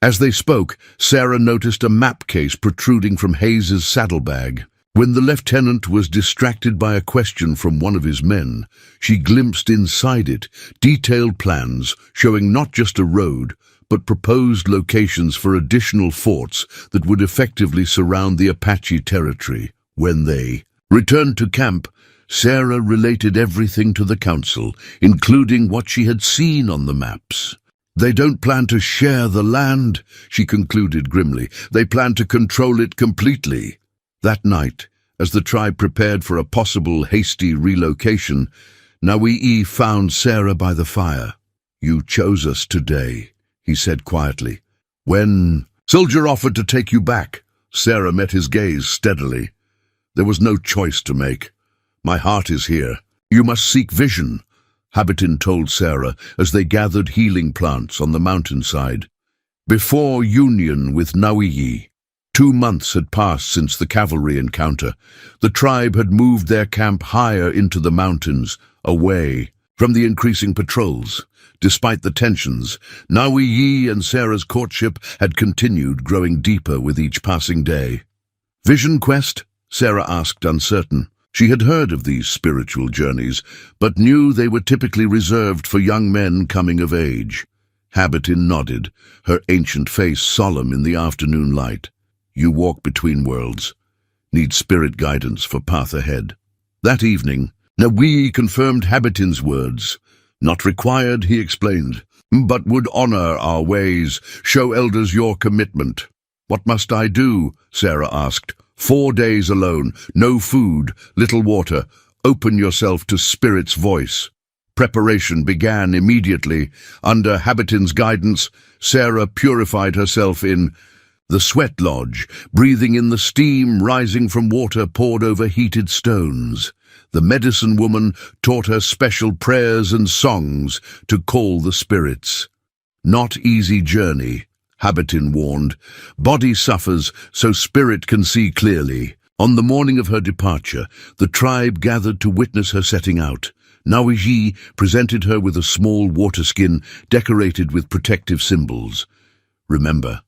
As they spoke, Sarah noticed a map case protruding from Hayes's saddlebag. When the lieutenant was distracted by a question from one of his men, she glimpsed inside it detailed plans showing not just a road, but proposed locations for additional forts that would effectively surround the Apache territory. When they returned to camp, Sarah related everything to the council, including what she had seen on the maps. "They don't plan to share the land," she concluded grimly. "They plan to control it completely." That night, as the tribe prepared for a possible hasty relocation, Nawii found Sarah by the fire. "You chose us today," he said quietly. "When soldier offered to take you back," Sarah met his gaze steadily. "There was no choice to make. My heart is here, You must seek vision, Habitin told Sarah as they gathered healing plants on the mountainside. Before union with Nauyi, 2 months had passed since the cavalry encounter. The tribe had moved their camp higher into the mountains, away from the increasing patrols. Despite the tensions, Nauyi and Sarah's courtship had continued, growing deeper with each passing day. Vision quest? Sarah asked, uncertain. She had heard of these spiritual journeys, but knew they were typically reserved for young men coming of age. Habitin nodded, her ancient face solemn in the afternoon light. You walk between worlds. Need spirit guidance for path ahead. That evening, Nauyi confirmed Habitin's words. Not required, he explained, but would honor our ways, show elders your commitment. What must I do? Sarah asked. 4 days alone, no food, little water. Open yourself to Spirit's voice. Preparation began immediately. Under Habitin's guidance, Sarah purified herself in the sweat lodge, breathing in the steam rising from water poured over heated stones. The medicine woman taught her special prayers and songs to call the spirits. Not easy journey, Habitin warned. Body suffers, so spirit can see clearly. On the morning of her departure, the tribe gathered to witness her setting out. Nauyi presented her with a small water skin decorated with protective symbols. Remember,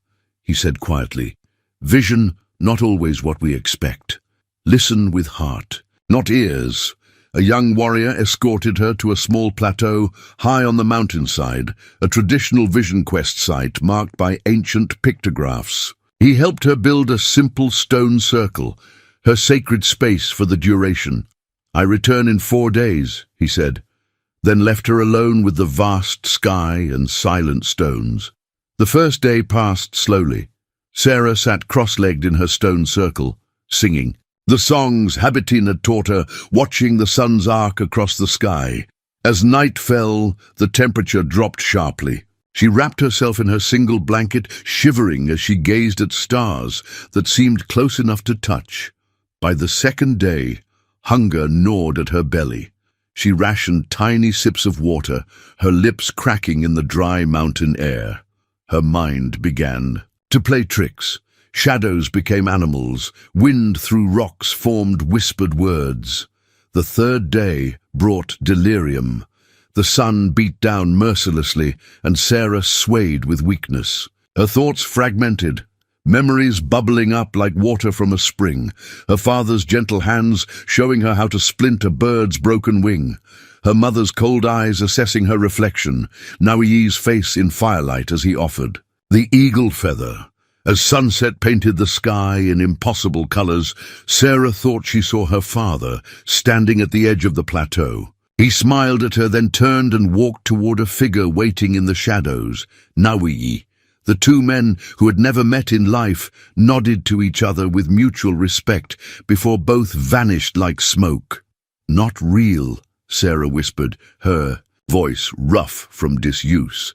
he said quietly, vision not always what we expect. Listen with heart, not ears. A young warrior escorted her to a small plateau high on the mountainside, a traditional vision quest site marked by ancient pictographs. He helped her build a simple stone circle, her sacred space for the duration. I return in 4 days, he said, then left her alone with the vast sky and silent stones. The first day passed slowly. Sarah sat cross-legged in her stone circle, singing the songs Habitin had taught her, watching the sun's arc across the sky. As night fell, the temperature dropped sharply. She wrapped herself in her single blanket, shivering as she gazed at stars that seemed close enough to touch. By the second day, hunger gnawed at her belly. She rationed tiny sips of water, her lips cracking in the dry mountain air. Her mind began to play tricks. Shadows became animals. Wind through rocks formed whispered words. The third day brought delirium. The sun beat down mercilessly, and Sarah swayed with weakness. Her thoughts fragmented, memories bubbling up like water from a spring, her father's gentle hands showing her how to splint a bird's broken wing, her mother's cold eyes assessing her reflection, Nauyi's face in firelight as he offered the eagle feather. As sunset painted the sky in impossible colors, Sarah thought she saw her father standing at the edge of the plateau. He smiled at her, then turned and walked toward a figure waiting in the shadows, Nauyi. The 2 men who had never met in life nodded to each other with mutual respect before both vanished like smoke. Not real, Sarah whispered, her voice rough from disuse.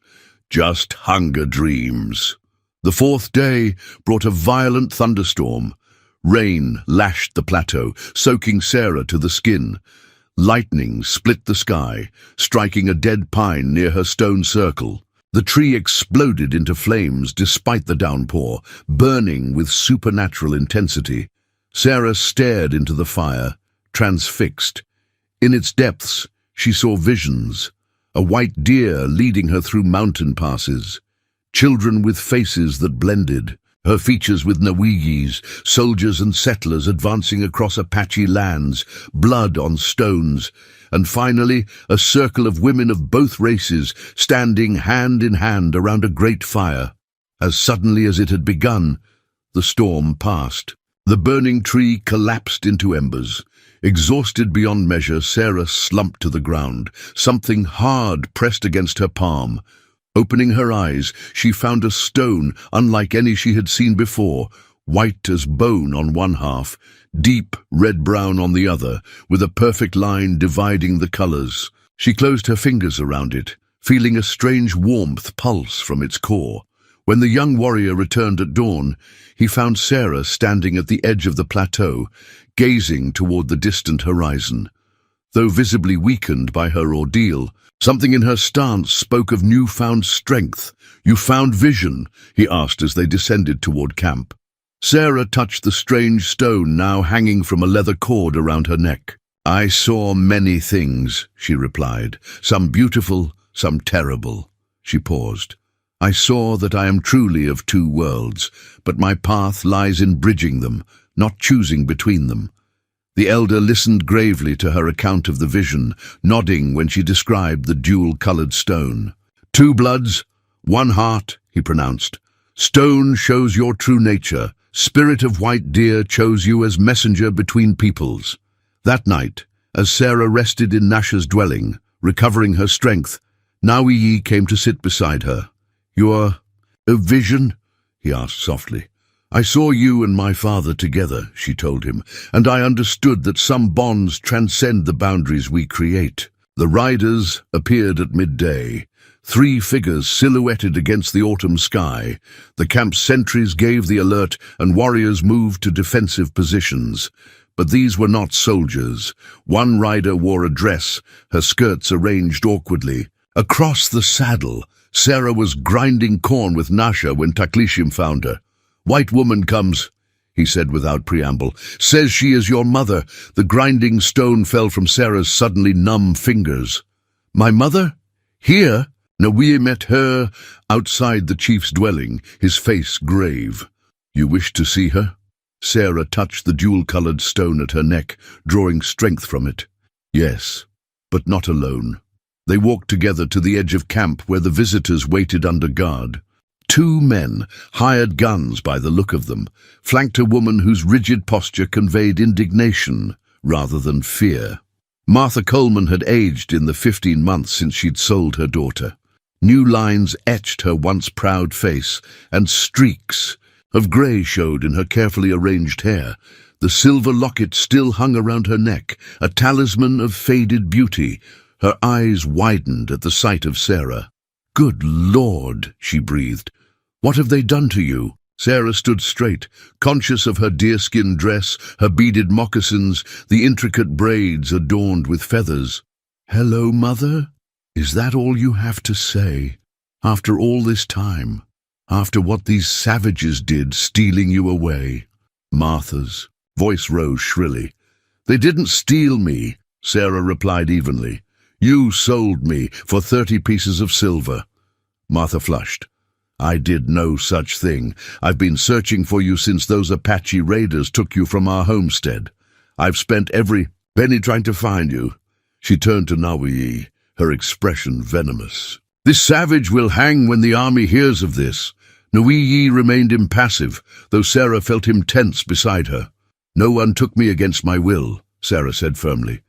Just hunger dreams. The 4th day brought a violent thunderstorm. Rain lashed the plateau, soaking Sarah to the skin. Lightning split the sky, striking a dead pine near her stone circle. The tree exploded into flames despite the downpour, burning with supernatural intensity. Sarah stared into the fire, transfixed. In its depths, she saw visions. A white deer leading her through mountain passes. Children with faces that blended, her features with Nauyi's, soldiers and settlers advancing across Apache lands, blood on stones, and finally a circle of women of both races standing hand in hand around a great fire. As suddenly as it had begun, the storm passed. The burning tree collapsed into embers. Exhausted beyond measure, Sarah slumped to the ground, something hard pressed against her palm. Opening her eyes, she found a stone unlike any she had seen before, white as bone on one half, deep red-brown on the other, with a perfect line dividing the colors. She closed her fingers around it, feeling a strange warmth pulse from its core. When the young warrior returned at dawn, he found Sarah standing at the edge of the plateau, gazing toward the distant horizon. though visibly weakened by her ordeal. Something in her stance spoke of newfound strength. "You found vision?" he asked as they descended toward camp. Sarah touched the strange stone now hanging from a leather cord around her neck. "I saw many things," she replied, "some beautiful, some terrible." She paused. "I saw that I am truly of two worlds, but my path lies in bridging them, not choosing between them." The elder listened gravely to her account of the vision, nodding when she described the dual-colored stone. "Two bloods, one heart," he pronounced. "Stone shows your true nature. Spirit of white deer chose you as messenger between peoples." That night, as Sarah rested in Nasha's dwelling, recovering her strength, Nawi came to sit beside her. "You are a vision?" he asked softly. "I saw you and my father together," she told him, "and I understood that some bonds transcend the boundaries we create." The riders appeared at midday. 3 figures silhouetted against the autumn sky. The camp's sentries gave the alert, and warriors moved to defensive positions. But these were not soldiers. One rider wore a dress, her skirts arranged awkwardly. Across the saddle, Sarah was grinding corn with Nasha when Taklishim found her. "White woman comes," he said without preamble. "Says she is your mother." The grinding stone fell from Sarah's suddenly numb fingers. "My mother? Here?" Nawi met her outside the chief's dwelling, his face grave. "You wish to see her?" Sarah touched the dual-colored stone at her neck, drawing strength from it. "Yes, but not alone." They walked together to the edge of camp where the visitors waited under guard. 2 men, hired guns by the look of them, flanked a woman whose rigid posture conveyed indignation rather than fear. Martha Coleman had aged in the 15 months since she'd sold her daughter. New lines etched her once proud face, and streaks of grey showed in her carefully arranged hair. The silver locket still hung around her neck, a talisman of faded beauty. Her eyes widened at the sight of Sarah. "Good Lord," she breathed. "What have they done to you?" Sarah stood straight, conscious of her deerskin dress, her beaded moccasins, the intricate braids adorned with feathers. "Hello, Mother? Is that all you have to say? After all this time? After what these savages did, stealing you away?" Martha's voice rose shrilly. "They didn't steal me," Sarah replied evenly. "You sold me for 30 pieces of silver." Martha flushed. "I did no such thing. I've been searching for you since those Apache raiders took you from our homestead. I've spent every penny trying to find you." She turned to Nawi, her expression venomous. "This savage will hang when the army hears of this." Nawi remained impassive, though Sarah felt him tense beside her. "No one took me against my will," Sarah said firmly.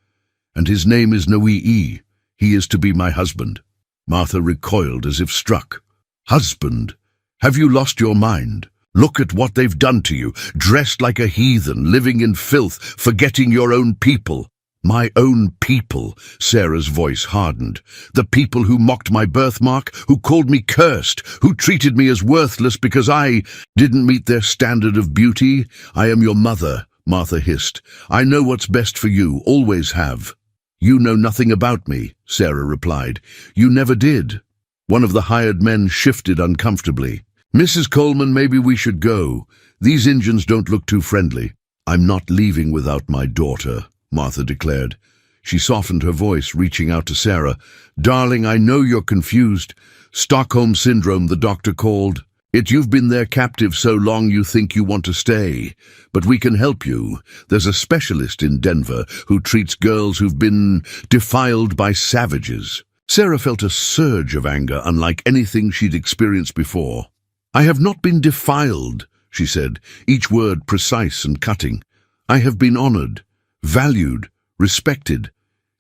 "And his name is Nawi. He is to be my husband." Martha recoiled as if struck. "Husband? Have you lost your mind? Look at what they've done to you, dressed like a heathen, living in filth, forgetting your own people." "My own people," Sarah's voice hardened. "The people who mocked my birthmark, who called me cursed, who treated me as worthless because I didn't meet their standard of beauty. I am your mother," Martha hissed. "I know what's best for you, always have." "You know nothing about me," Sarah replied. "You never did." One of the hired men shifted uncomfortably. "Mrs. Coleman, maybe we should go. These Indians don't look too friendly." "I'm not leaving without my daughter," Martha declared. She softened her voice, reaching out to Sarah. "Darling, I know you're confused. Stockholm Syndrome, the doctor called it. You've been their captive so long you think you want to stay. But we can help you. There's a specialist in Denver who treats girls who've been defiled by savages." Sarah felt a surge of anger unlike anything she'd experienced before. "I have not been defiled," she said, each word precise and cutting. "I have been honored, valued, respected.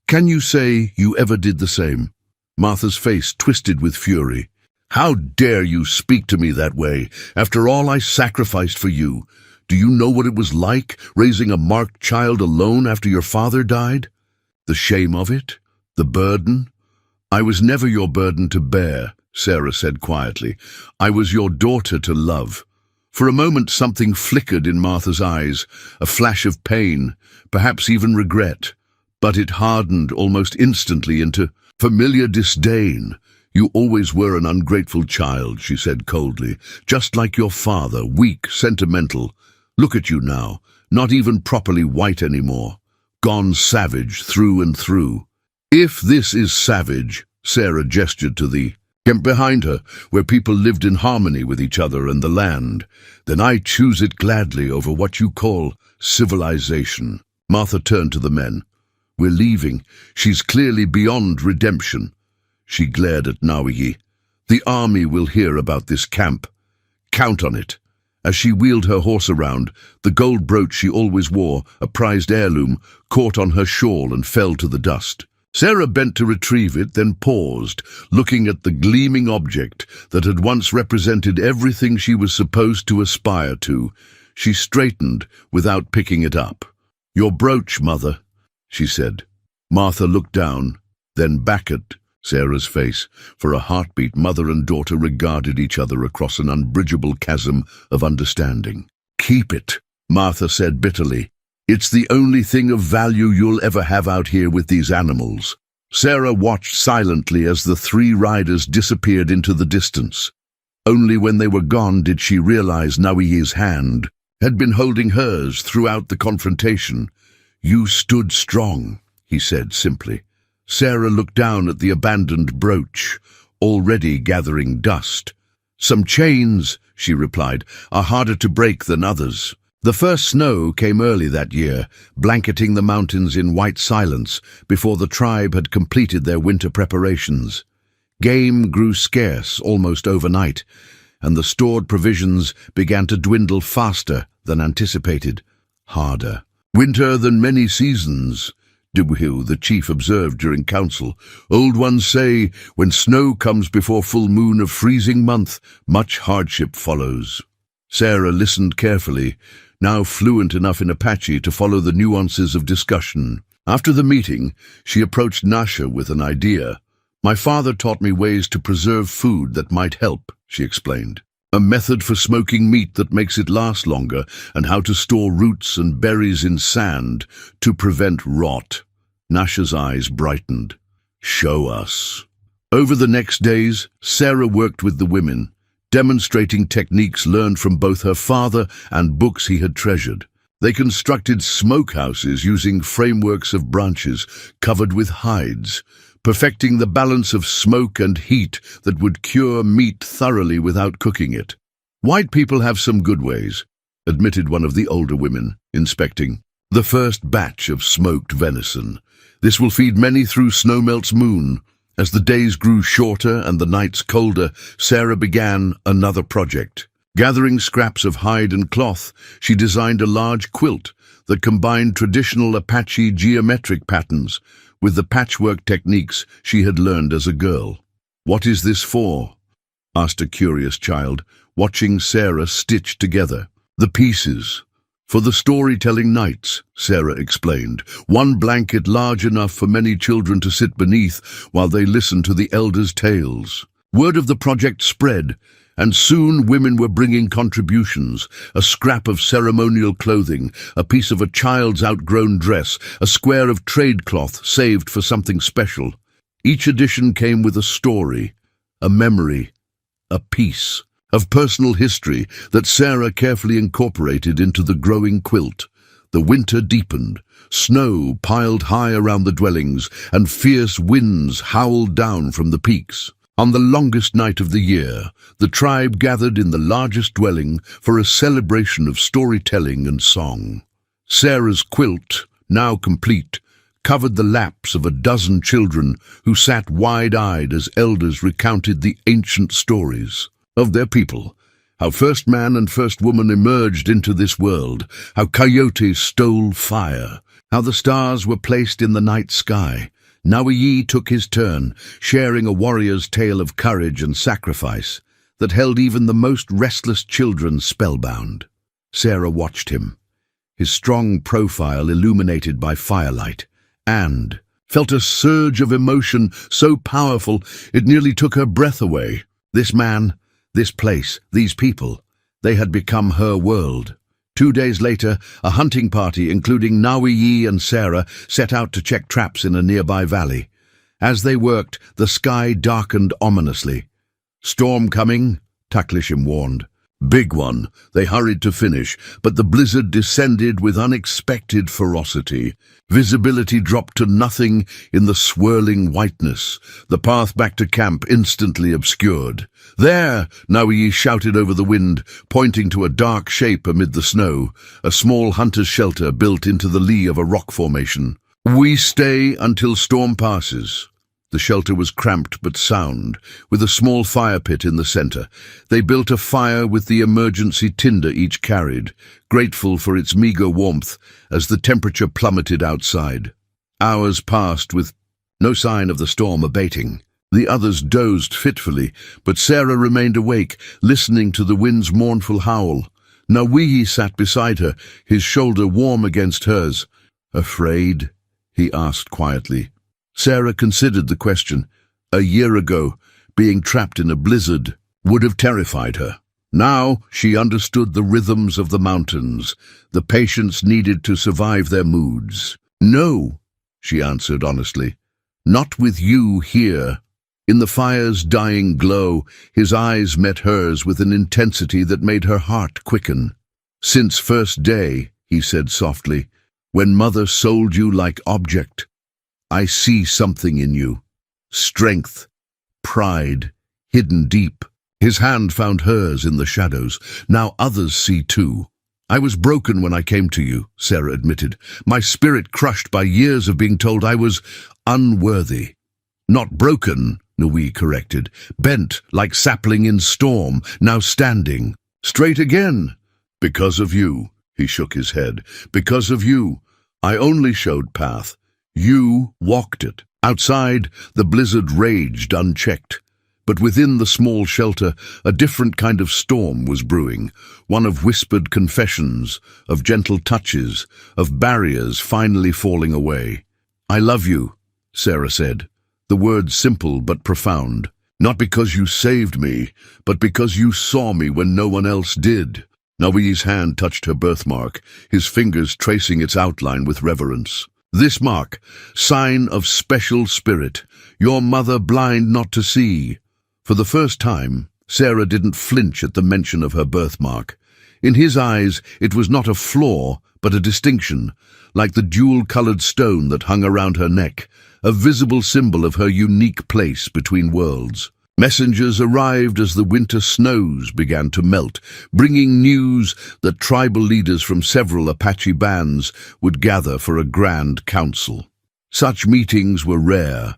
Can you say you ever did the same?" Martha's face twisted with fury. "How dare you speak to me that way, after all I sacrificed for you? Do you know what it was like, raising a marked child alone after your father died? The shame of it? The burden?" "I was never your burden to bear," Sarah said quietly. "I was your daughter to love." For a moment something flickered in Martha's eyes, a flash of pain, perhaps even regret. but it hardened almost instantly into familiar disdain. "You always were an ungrateful child," she said coldly, "just like your father, weak, sentimental. Look at you now, not even properly white anymore. Gone savage through and through." "If this is savage," Sarah gestured to the camp behind her, where people lived in harmony with each other and the land, "then I choose it gladly over what you call civilization." Martha turned to the men. "We're leaving. She's clearly beyond redemption." She glared at Nawi. "The army will hear about this camp. Count on it." As she wheeled her horse around, the gold brooch she always wore, a prized heirloom, caught on her shawl and fell to the dust. Sarah bent to retrieve it, then paused, looking at the gleaming object that had once represented everything she was supposed to aspire to. She straightened without picking it up. "Your brooch, Mother," she said. Martha looked down, then back at Sarah's face. For a heartbeat, mother and daughter regarded each other across an unbridgeable chasm of understanding. "Keep it," Martha said bitterly. "It's the only thing of value you'll ever have out here with these animals." Sarah watched silently as the three riders disappeared into the distance. Only when they were gone did she realize Nawi's hand had been holding hers throughout the confrontation. "You stood strong," he said simply. Sarah looked down at the abandoned brooch, already gathering dust. "Some chains," she replied, "are harder to break than others." The first snow came early that year, blanketing the mountains in white silence before the tribe had completed their winter preparations. Game grew scarce almost overnight, and the stored provisions began to dwindle faster than anticipated. "Harder. Winter than many seasons," Dubuhill, the chief, observed during council. "Old ones say, when snow comes before full moon of freezing month, much hardship follows." Sarah listened carefully, now fluent enough in Apache to follow the nuances of discussion. After the meeting, she approached Nasha with an idea. "My father taught me ways to preserve food that might help," she explained. "A method for smoking meat that makes it last longer, and how to store roots and berries in sand to prevent rot." Nasha's eyes brightened. "Show us." Over the next days, Sarah worked with the women, demonstrating techniques learned from both her father and books he had treasured. They constructed smokehouses using frameworks of branches covered with hides, perfecting the balance of smoke and heat that would cure meat thoroughly without cooking it. "White people have some good ways," admitted one of the older women, inspecting the first batch of smoked venison. "This will feed many through Snowmelt's moon." As the days grew shorter and the nights colder, Sarah began another project. Gathering scraps of hide and cloth, she designed a large quilt that combined traditional Apache geometric patterns with the patchwork techniques she had learned as a girl. "What is this for?" asked a curious child, watching Sarah stitch together the pieces. "For the storytelling nights," Sarah explained. "One blanket large enough for many children to sit beneath while they listen to the elders' tales." Word of the project spread, and soon women were bringing contributions: a scrap of ceremonial clothing, a piece of a child's outgrown dress, a square of trade cloth saved for something special. Each edition came with a story, a memory, a piece of personal history that Sarah carefully incorporated into the growing quilt. The winter deepened. Snow piled high around the dwellings, and fierce winds howled down from the peaks. On the longest night of the year, the tribe gathered in the largest dwelling for a celebration of storytelling and song. Sarah's quilt, now complete, covered the laps of a dozen children who sat wide-eyed as elders recounted the ancient stories of their people, how first man and first woman emerged into this world, how coyotes stole fire, how the stars were placed in the night sky. Nawi took his turn, sharing a warrior's tale of courage and sacrifice that held even the most restless children spellbound. Sarah watched him, his strong profile illuminated by firelight, and felt a surge of emotion so powerful it nearly took her breath away. This man, this place, these people, they had become her world. 2 days later, a hunting party, including Nawi and Sarah, set out to check traps in a nearby valley. As they worked, the sky darkened ominously. "Storm coming," Taklishim warned. "Big one," they hurried to finish, but the blizzard descended with unexpected ferocity. Visibility dropped to nothing in the swirling whiteness. The path back to camp instantly obscured. "There!" Nawi shouted over the wind, pointing to a dark shape amid the snow, a small hunter's shelter built into the lee of a rock formation. "We stay until storm passes." The shelter was cramped but sound, with a small fire pit in the center. They built a fire with the emergency tinder each carried, grateful for its meager warmth as the temperature plummeted outside. Hours passed with no sign of the storm abating. The others dozed fitfully, but Sarah remained awake, listening to the wind's mournful howl. Nawihi sat beside her, his shoulder warm against hers. "Afraid?" he asked quietly. Sarah considered the question. A year ago, being trapped in a blizzard would have terrified her. Now she understood the rhythms of the mountains, the patience needed to survive their moods. "No," she answered honestly. "Not with you here." In the fire's dying glow, his eyes met hers with an intensity that made her heart quicken. "Since first day," he said softly, "when Mother sold you like object, I see something in you. Strength, pride, hidden deep." His hand found hers in the shadows. "Now others see too." "I was broken when I came to you," Sarah admitted. "My spirit crushed by years of being told I was unworthy." "Not broken," Nawi corrected. "Bent like sapling in storm, now standing. Straight again." "Because of you," he shook his head. "Because of you. I only showed path. You walked it." Outside, the blizzard raged unchecked. But within the small shelter, a different kind of storm was brewing, one of whispered confessions, of gentle touches, of barriers finally falling away. "I love you," Sarah said, the words simple but profound. "Not because you saved me, but because you saw me when no one else did." Nawi's hand touched her birthmark, his fingers tracing its outline with reverence. "This mark, sign of special spirit, your mother blind not to see." For the first time, Sarah didn't flinch at the mention of her birthmark. In his eyes, it was not a flaw, but a distinction, like the jewel-colored stone that hung around her neck, a visible symbol of her unique place between worlds. Messengers arrived as the winter snows began to melt, bringing news that tribal leaders from several Apache bands would gather for a grand council. Such meetings were rare,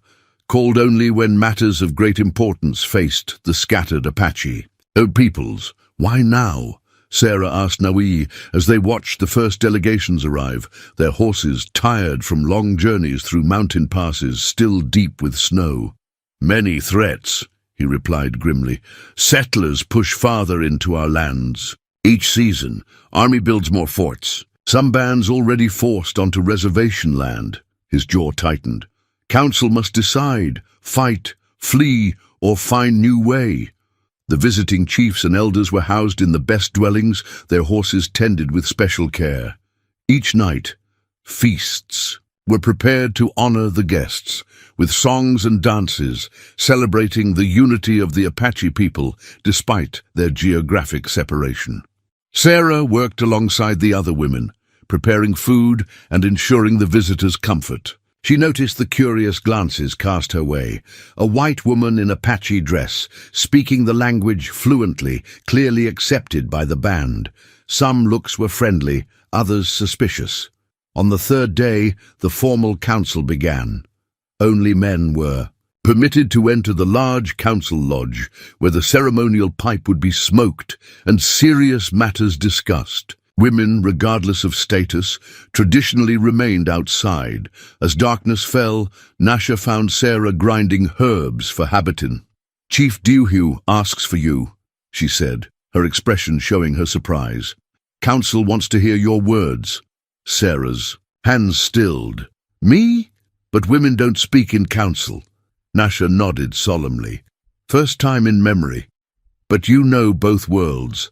called only when matters of great importance faced the scattered Apache. "Oh, peoples, why now?" Sarah asked Nawi as they watched the first delegations arrive, their horses tired from long journeys through mountain passes still deep with snow. "Many threats," he replied grimly. "Settlers push farther into our lands. Each season, army builds more forts. Some bands already forced onto reservation land." His jaw tightened. "Council must decide, fight, flee, or find new way." The visiting chiefs and elders were housed in the best dwellings, their horses tended with special care. Each night, feasts were prepared to honor the guests, with songs and dances, celebrating the unity of the Apache people despite their geographic separation. Sarah worked alongside the other women, preparing food and ensuring the visitors' comfort. She noticed the curious glances cast her way. A white woman in Apache dress, speaking the language fluently, clearly accepted by the band. Some looks were friendly, others suspicious. On the third day, the formal council began. Only men were permitted to enter the large council lodge, where the ceremonial pipe would be smoked and serious matters discussed. Women, regardless of status, traditionally remained outside. As darkness fell, Nasha found Sarah grinding herbs for Habitin. "Chief Dewhugh asks for you," she said, her expression showing her surprise. "Council wants to hear your words." Sarah's hands stilled. "Me? But women don't speak in council." Nasha nodded solemnly. "First time in memory. But you know both worlds.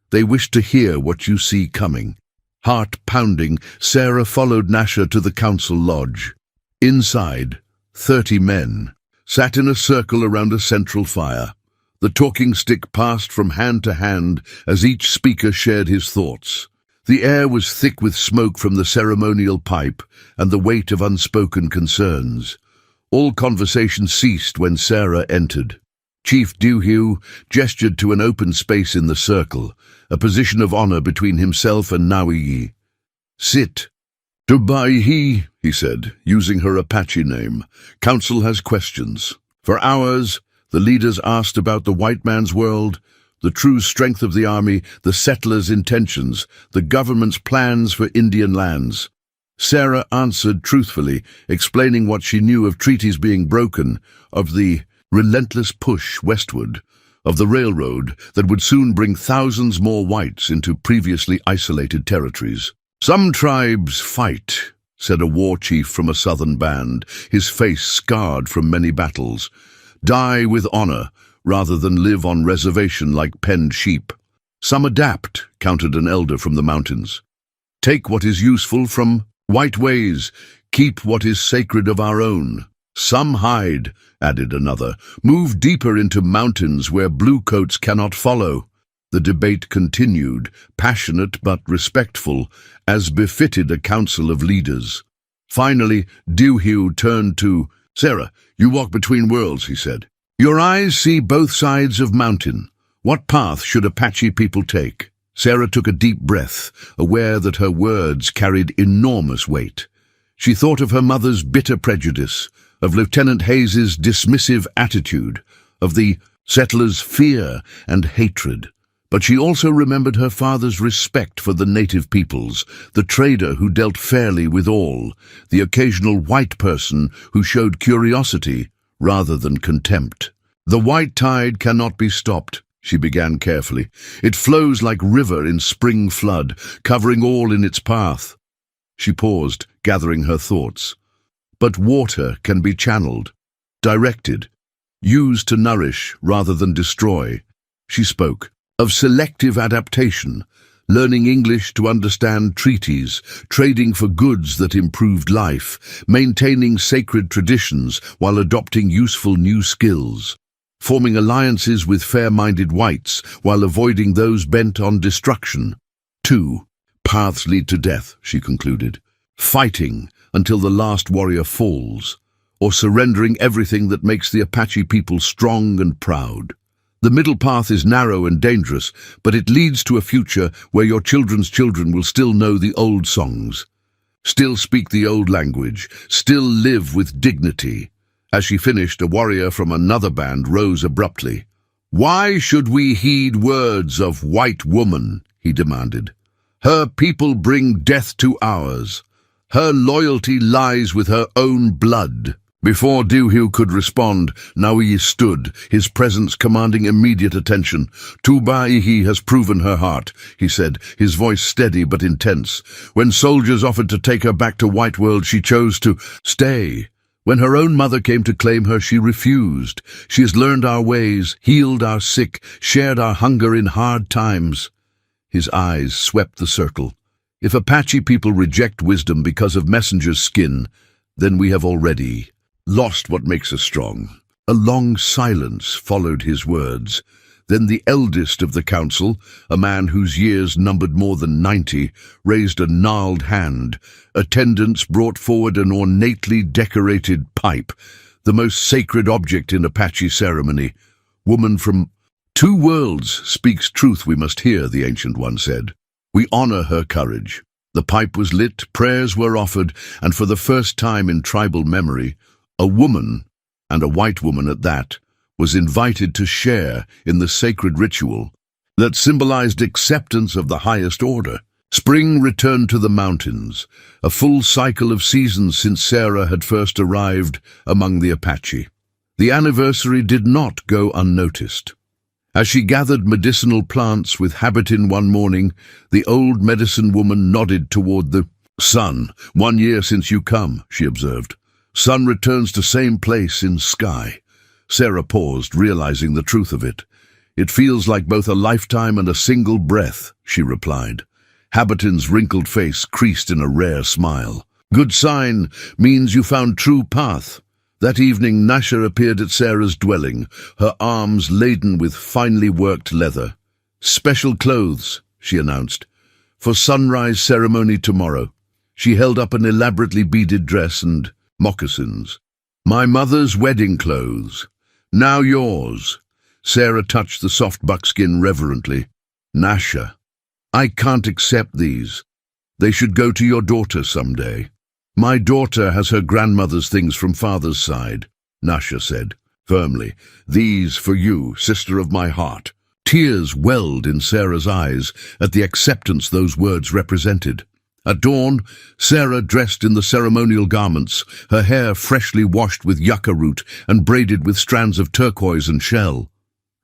They wish to hear what you see coming." Heart pounding, Sarah followed Nasha to the council lodge. Inside, 30 men sat in a circle around a central fire. The talking stick passed from hand to hand as each speaker shared his thoughts. The air was thick with smoke from the ceremonial pipe and the weight of unspoken concerns. All conversation ceased when Sarah entered. Chief Duhue gestured to an open space in the circle, a position of honor between himself and Nauyi. "Sit." "Tubaihi," he said, using her Apache name. "Council has questions." For hours, the leaders asked about the white man's world, the true strength of the army, the settlers' intentions, the government's plans for Indian lands. Sarah answered truthfully, explaining what she knew of treaties being broken, of the relentless push westward, of the railroad that would soon bring thousands more whites into previously isolated territories. "Some tribes fight," said a war chief from a southern band, his face scarred from many battles. "Die with honor, rather than live on reservation like penned sheep. Some adapt," countered an elder from the mountains. "Take what is useful from white ways, keep what is sacred of our own. Some hide," added another, "move deeper into mountains where bluecoats cannot follow." The debate continued, passionate but respectful, as befitted a council of leaders. Finally, Duhue turned to Sarah. "You walk between worlds," he said. "Your eyes see both sides of mountain. What path should Apache people take?" Sarah took a deep breath, aware that her words carried enormous weight. She thought of her mother's bitter prejudice, of Lieutenant Hayes's dismissive attitude, of the settlers' fear and hatred. But she also remembered her father's respect for the native peoples, the trader who dealt fairly with all, the occasional white person who showed curiosity rather than contempt. "The white tide cannot be stopped," she began carefully. "It flows like river in spring flood, covering all in its path." She paused, gathering her thoughts. "But water can be channeled, directed, used to nourish rather than destroy." She spoke of selective adaptation, learning English to understand treaties, trading for goods that improved life, maintaining sacred traditions while adopting useful new skills, forming alliances with fair-minded whites while avoiding those bent on destruction. 2 paths lead to death, she concluded. Fighting until the last warrior falls, or surrendering everything that makes the Apache people strong and proud. The middle path is narrow and dangerous, but it leads to a future where your children's children will still know the old songs, still speak the old language, still live with dignity. As she finished, a warrior from another band rose abruptly. "Why should we heed words of white woman?" he demanded. "Her people bring death to ours. Her loyalty lies with her own blood." Before Duhue could respond, Nauyi stood, his presence commanding immediate attention. "Tubaihi has proven her heart," he said, his voice steady but intense. "When soldiers offered to take her back to White World, she chose to stay. When her own mother came to claim her, she refused. She has learned our ways, healed our sick, shared our hunger in hard times." His eyes swept the circle. "If Apache people reject wisdom because of messenger's skin, then we have already lost what makes us strong." A long silence followed his words. Then the eldest of the council, a man whose years numbered more than 90, raised a gnarled hand. Attendants brought forward an ornately decorated pipe, the most sacred object in Apache ceremony. "Woman from 2 worlds speaks truth we must hear," the Ancient One said. "We honor her courage." The pipe was lit, prayers were offered, and for the first time in tribal memory, a woman, and a white woman at that, was invited to share in the sacred ritual that symbolized acceptance of the highest order. Spring returned to the mountains, a full cycle of seasons since Sarah had first arrived among the Apache. The anniversary did not go unnoticed. As she gathered medicinal plants with Habitin one morning, the old medicine woman nodded toward the sun. "1 year since you come," she observed. "Sun returns to same place in sky." Sarah paused, realizing the truth of it. It feels like both a lifetime and a single breath, she replied. Habitan's wrinkled face creased in a rare smile. Good sign, means you found true path. That evening Nasha appeared at Sarah's dwelling, her arms laden with finely worked leather. Special clothes, she announced, for sunrise ceremony tomorrow. She held up an elaborately beaded dress and moccasins. My mother's wedding clothes. Now yours. Sarah touched the soft buckskin reverently. Nasha, I can't accept these. They should go to your daughter someday. My daughter has her grandmother's things from father's side, Nasha said, firmly. These for you, sister of my heart. Tears welled in Sarah's eyes at the acceptance those words represented. At dawn, Sarah dressed in the ceremonial garments, her hair freshly washed with yucca root and braided with strands of turquoise and shell.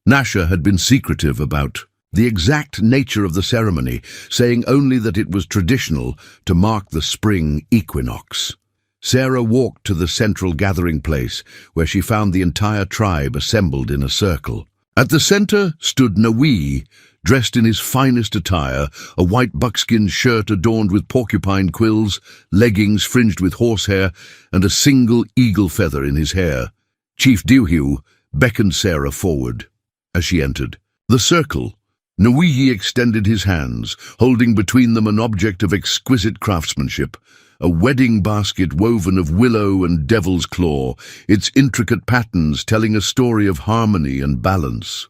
Nasha had been secretive about the exact nature of the ceremony, saying only that it was traditional to mark the spring equinox. Sarah walked to the central gathering place, where she found the entire tribe assembled in a circle. At the center stood Nawi, dressed in his finest attire, a white buckskin shirt adorned with porcupine quills, leggings fringed with horsehair, and a single eagle feather in his hair. Chief Duhiu beckoned Sarah forward. As she entered the circle, Nawi extended his hands, holding between them an object of exquisite craftsmanship, a wedding basket woven of willow and devil's claw, its intricate patterns telling a story of harmony and balance.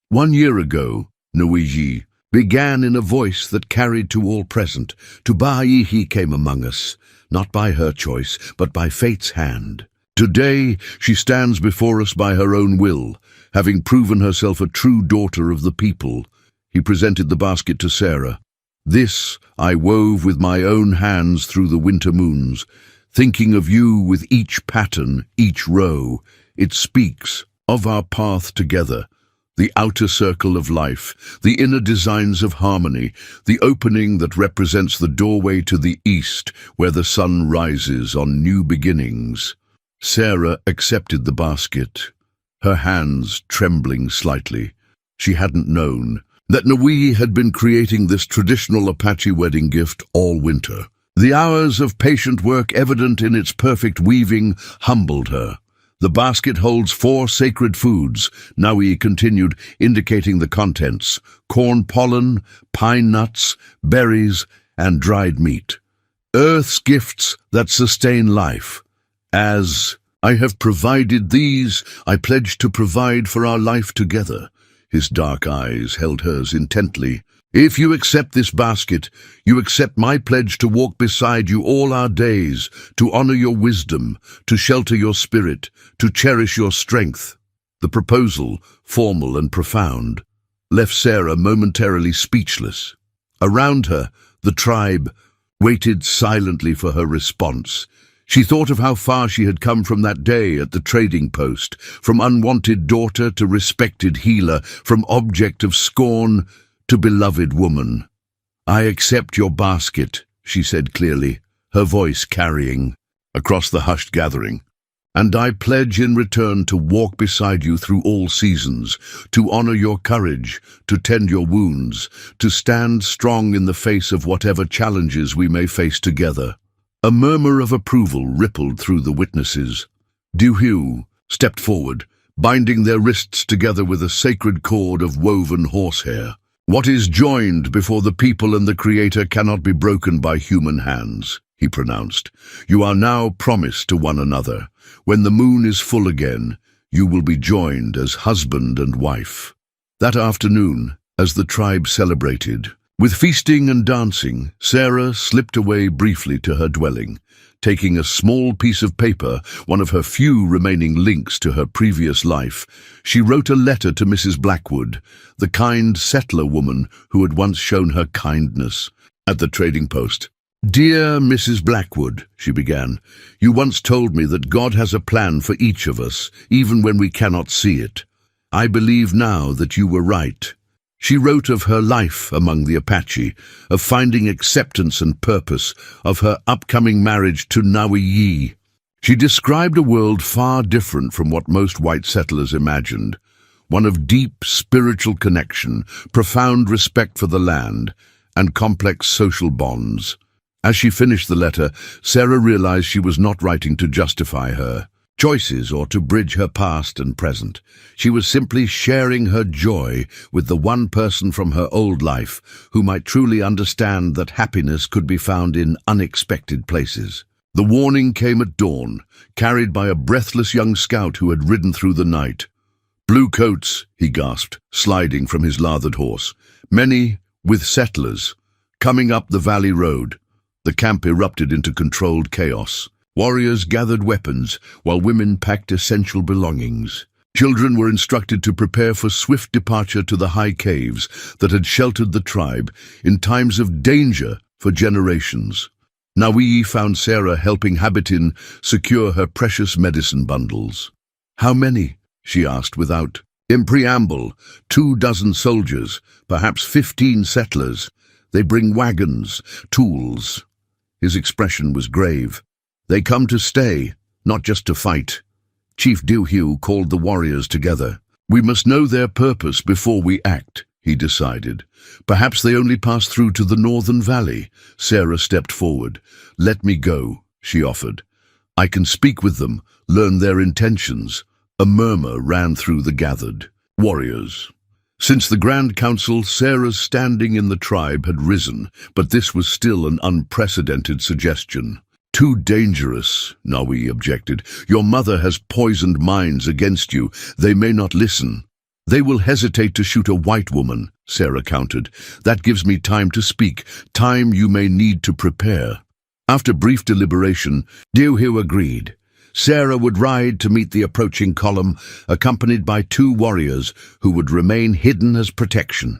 1 year ago, Nawi began in a voice that carried to all present. Tubayihi came among us, not by her choice, but by fate's hand. Today, she stands before us by her own will, having proven herself a true daughter of the people. He presented the basket to Sarah. This I wove with my own hands through the winter moons, thinking of you with each pattern, each row. It speaks of our path together, the outer circle of life, the inner designs of harmony, the opening that represents the doorway to the east, where the sun rises on new beginnings. Sarah accepted the basket, her hands trembling slightly. She hadn't known that Nawi had been creating this traditional Apache wedding gift all winter. The hours of patient work evident in its perfect weaving humbled her. The basket holds 4 sacred foods, Nawi continued, indicating the contents: corn pollen, pine nuts, berries, and dried meat. Earth's gifts that sustain life. As I have provided these, I pledge to provide for our life together. His dark eyes held hers intently. If you accept this basket, you accept my pledge to walk beside you all our days, to honor your wisdom, to shelter your spirit, to cherish your strength. The proposal, formal and profound, left Sarah momentarily speechless. Around her, the tribe waited silently for her response. She thought of how far she had come from that day at the trading post, from unwanted daughter to respected healer, from object of scorn to beloved woman. I accept your basket, she said clearly, her voice carrying across the hushed gathering. And I pledge in return to walk beside you through all seasons, to honor your courage, to tend your wounds, to stand strong in the face of whatever challenges we may face together. A murmur of approval rippled through the witnesses. Duhiu stepped forward, binding their wrists together with a sacred cord of woven horsehair. What is joined before the people and the Creator cannot be broken by human hands, he pronounced. You are now promised to one another. When the moon is full again, you will be joined as husband and wife. That afternoon, as the tribe celebrated, with feasting and dancing, Sarah slipped away briefly to her dwelling, taking a small piece of paper, one of her few remaining links to her previous life. She wrote a letter to Mrs. Blackwood, the kind settler woman who had once shown her kindness at the trading post. Dear Mrs. Blackwood, she began, you once told me that God has a plan for each of us, even when we cannot see it. I believe now that you were right. She wrote of her life among the Apache, of finding acceptance and purpose, of her upcoming marriage to Nawi. She described a world far different from what most white settlers imagined, one of deep spiritual connection, profound respect for the land, and complex social bonds. As she finished the letter, Sarah realized she was not writing to justify her choices or to bridge her past and present. She was simply sharing her joy with the one person from her old life who might truly understand that happiness could be found in unexpected places. The warning came at dawn, carried by a breathless young scout who had ridden through the night. "Blue coats," he gasped, sliding from his lathered horse. "Many with settlers. Coming up the valley road." The camp erupted into controlled chaos. Warriors gathered weapons, while women packed essential belongings. Children were instructed to prepare for swift departure to the high caves that had sheltered the tribe in times of danger for generations. Nawi found Sarah helping Habitin secure her precious medicine bundles. "How many?" she asked without. "In preamble, 24 soldiers, perhaps 15 settlers. They bring wagons, tools." His expression was grave. "They come to stay, not just to fight." Chief Duhiu called the warriors together. "We must know their purpose before we act," he decided. "Perhaps they only pass through to the northern valley." Sarah stepped forward. "Let me go," she offered. "I can speak with them, learn their intentions." A murmur ran through the gathered warriors. Since the Grand Council, Sarah's standing in the tribe had risen, but this was still an unprecedented suggestion. "Too dangerous," Nawi objected. "Your mother has poisoned minds against you. They may not listen." "They will hesitate to shoot a white woman," Sarah countered. "That gives me time to speak, time you may need to prepare." After brief deliberation, Duhiu agreed. Sarah would ride to meet the approaching column, accompanied by 2 warriors who would remain hidden as protection.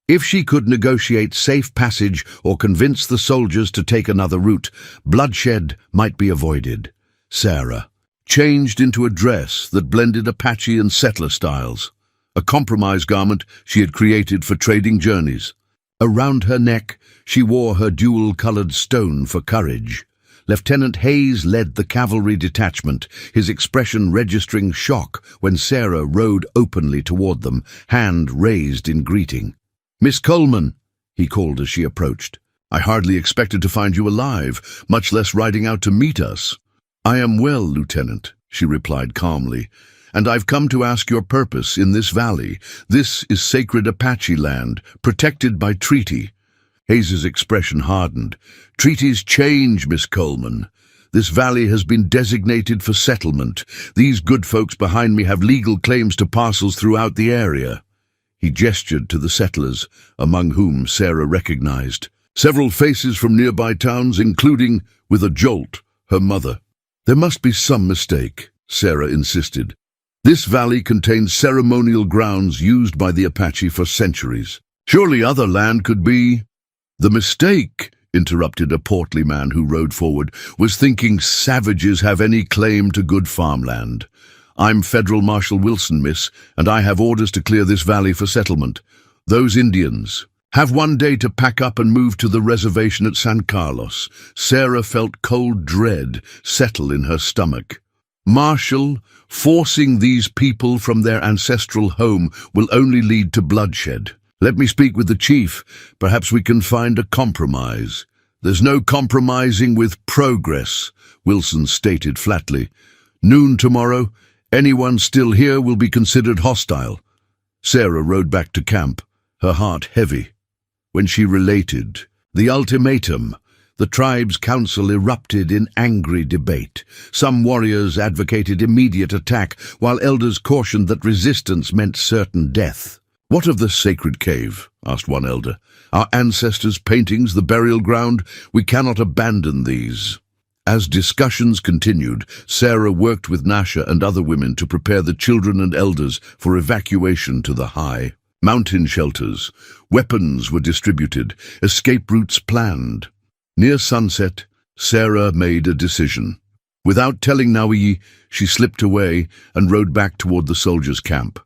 If she could negotiate safe passage or convince the soldiers to take another route, bloodshed might be avoided. Sarah changed into a dress that blended Apache and settler styles, a compromise garment she had created for trading journeys. Around her neck, she wore her dual-colored stone for courage. Lieutenant Hayes led the cavalry detachment, his expression registering shock when Sarah rode openly toward them, hand raised in greeting. "Miss Coleman," he called as she approached. "I hardly expected to find you alive, much less riding out to meet us." "I am well, Lieutenant," she replied calmly, "and I've come to ask your purpose in this valley. This is sacred Apache land, protected by treaty." Hayes's expression hardened. "Treaties change, Miss Coleman. This valley has been designated for settlement. These good folks behind me have legal claims to parcels throughout the area." He gestured to the settlers, among whom Sarah recognized several faces from nearby towns, including, with a jolt, her mother. "There must be some mistake," Sarah insisted. "This valley contains ceremonial grounds used by the Apache for centuries. Surely other land could be—" "The mistake," interrupted a portly man who rode forward, "was thinking savages have any claim to good farmland. I'm Federal Marshal Wilson, miss, and I have orders to clear this valley for settlement. Those Indians have one day to pack up and move to the reservation at San Carlos." Sarah felt cold dread settle in her stomach. "Marshal, forcing these people from their ancestral home will only lead to bloodshed. Let me speak with the chief. Perhaps we can find a compromise." "There's no compromising with progress," Wilson stated flatly. "Noon tomorrow, anyone still here will be considered hostile." Sarah rode back to camp, her heart heavy. When she related the ultimatum, the tribe's council erupted in angry debate. Some warriors advocated immediate attack, while elders cautioned that resistance meant certain death. "What of the sacred cave?" asked one elder. "Our ancestors' paintings, the burial ground, we cannot abandon these." As discussions continued, Sarah worked with Nasha and other women to prepare the children and elders for evacuation to the high mountain shelters. Weapons were distributed, escape routes planned. Near sunset, Sarah made a decision. Without telling Nawi, she slipped away and rode back toward the soldiers' camp.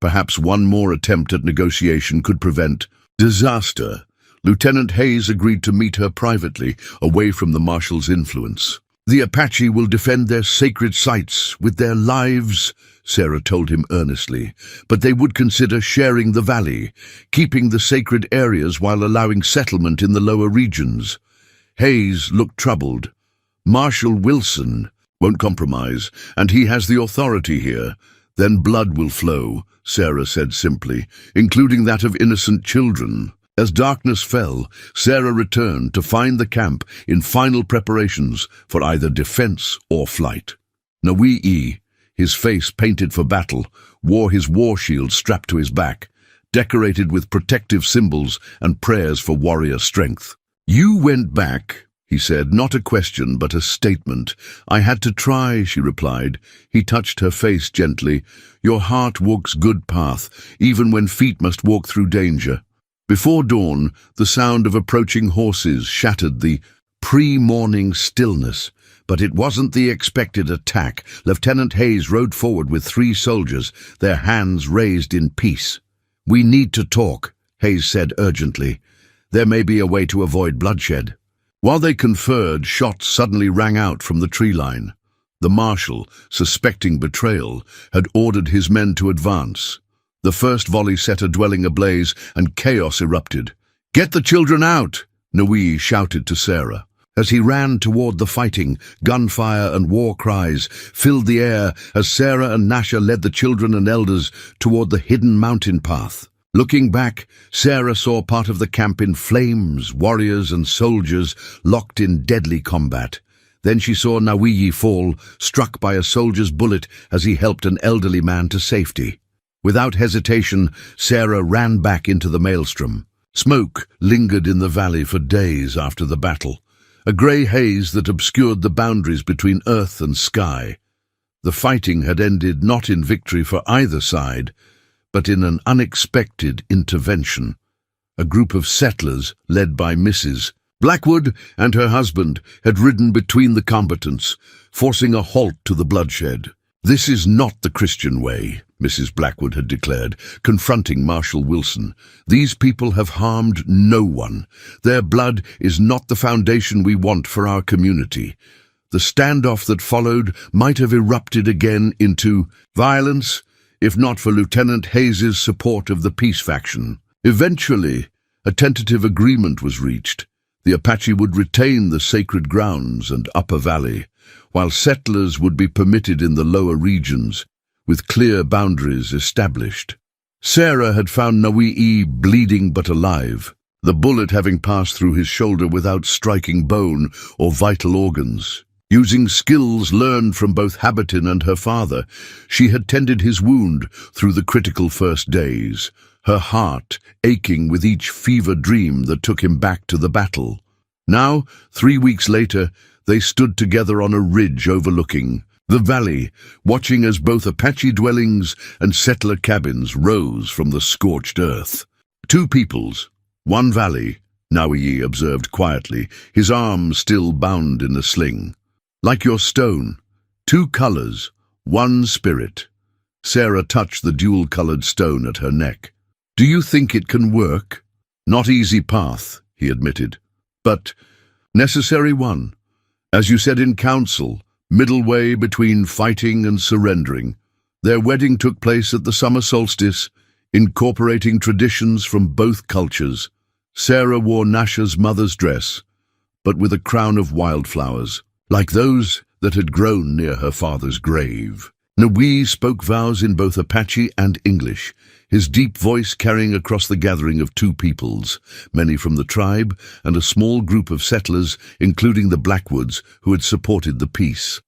Perhaps one more attempt at negotiation could prevent disaster. Lieutenant Hayes agreed to meet her privately, away from the marshal's influence. The Apache will defend their sacred sites with their lives, Sarah told him earnestly, but they would consider sharing the valley, keeping the sacred areas while allowing settlement in the lower regions. Hayes looked troubled. Marshal Wilson won't compromise, and he has the authority here. Then blood will flow, Sarah said simply, including that of innocent children. As darkness fell, Sarah returned to find the camp in final preparations for either defense or flight. Nawee, his face painted for battle, wore his war shield strapped to his back, decorated with protective symbols and prayers for warrior strength. "You went back," he said, not a question but a statement. "I had to try," she replied. He touched her face gently. "Your heart walks good path, even when feet must walk through danger." Before dawn, the sound of approaching horses shattered the pre-morning stillness. But it wasn't the expected attack. Lieutenant Hayes rode forward with 3 soldiers, their hands raised in peace. "We need to talk," Hayes said urgently. "There may be a way to avoid bloodshed." While they conferred, shots suddenly rang out from the tree line. The marshal, suspecting betrayal, had ordered his men to advance. The first volley set a dwelling ablaze, and chaos erupted. "Get the children out!" Nawee shouted to Sarah. As he ran toward the fighting, gunfire and war cries filled the air as Sarah and Nasha led the children and elders toward the hidden mountain path. Looking back, Sarah saw part of the camp in flames, warriors and soldiers locked in deadly combat. Then she saw Nawee fall, struck by a soldier's bullet as he helped an elderly man to safety. Without hesitation, Sarah ran back into the maelstrom. Smoke lingered in the valley for days after the battle, a grey haze that obscured the boundaries between earth and sky. The fighting had ended not in victory for either side, but in an unexpected intervention. A group of settlers, led by Mrs. Blackwood and her husband, had ridden between the combatants, forcing a halt to the bloodshed. "This is not the Christian way," Mrs. Blackwood had declared, confronting Marshal Wilson. "These people have harmed no one. Their blood is not the foundation we want for our community." The standoff that followed might have erupted again into violence, if not for Lieutenant Hayes's support of the peace faction. Eventually, a tentative agreement was reached. The Apache would retain the sacred grounds and upper valley, while settlers would be permitted in the lower regions, with clear boundaries established. Sarah had found Nawee bleeding but alive, the bullet having passed through his shoulder without striking bone or vital organs. Using skills learned from both Habitin and her father, she had tended his wound through the critical first days, her heart aching with each fever dream that took him back to the battle. Now, 3 weeks later, they stood together on a ridge overlooking the valley, watching as both Apache dwellings and settler cabins rose from the scorched earth. "Two peoples, one valley," Nawee observed quietly, his arm still bound in a sling. "Like your stone, 2 colors, 1 spirit." Sarah touched the dual-colored stone at her neck. "Do you think it can work?" "Not easy path," he admitted, "but necessary one. As you said in council, middle way between fighting and surrendering." Their wedding took place at the summer solstice, incorporating traditions from both cultures. Sarah wore Nasha's mother's dress, but with a crown of wildflowers, like those that had grown near her father's grave. Nawee spoke vows in both Apache and English, his deep voice carrying across the gathering of 2 peoples, many from the tribe and a small group of settlers, including the Blackwoods, who had supported the peace.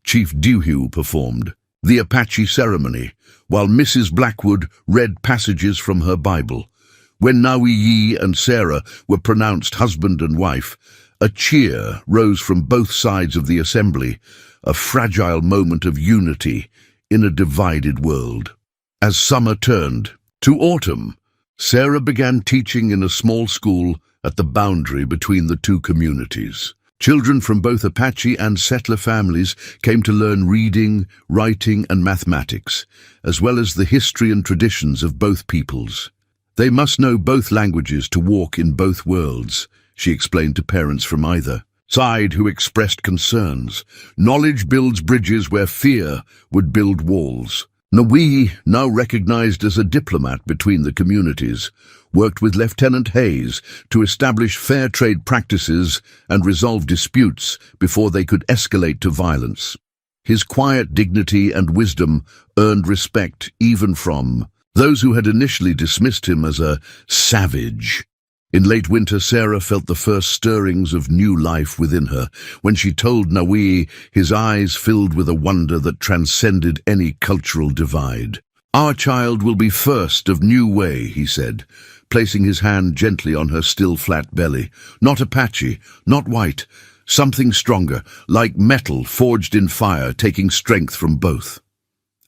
Chief Dewhugh performed the Apache ceremony, while Mrs. Blackwood read passages from her Bible. When Nawee and Sarah were pronounced husband and wife, a cheer rose from both sides of the assembly, a fragile moment of unity in a divided world. As summer turned to autumn, Sarah began teaching in a small school at the boundary between the 2 communities. Children from both Apache and settler families came to learn reading, writing, and mathematics, as well as the history and traditions of both peoples. They must know both languages to walk in both worlds, she explained to parents from either. side who expressed concerns. Knowledge builds bridges where fear would build walls. Nawi, now recognized as a diplomat between the communities, worked with Lieutenant Hayes to establish fair trade practices and resolve disputes before they could escalate to violence. His quiet dignity and wisdom earned respect even from those who had initially dismissed him as a savage. In late winter, Sarah felt the first stirrings of new life within her. When she told Nawi, his eyes filled with a wonder that transcended any cultural divide. "Our child will be first of new way," he said, placing his hand gently on her still flat belly. "Not Apache, not white, something stronger, like metal forged in fire, taking strength from both."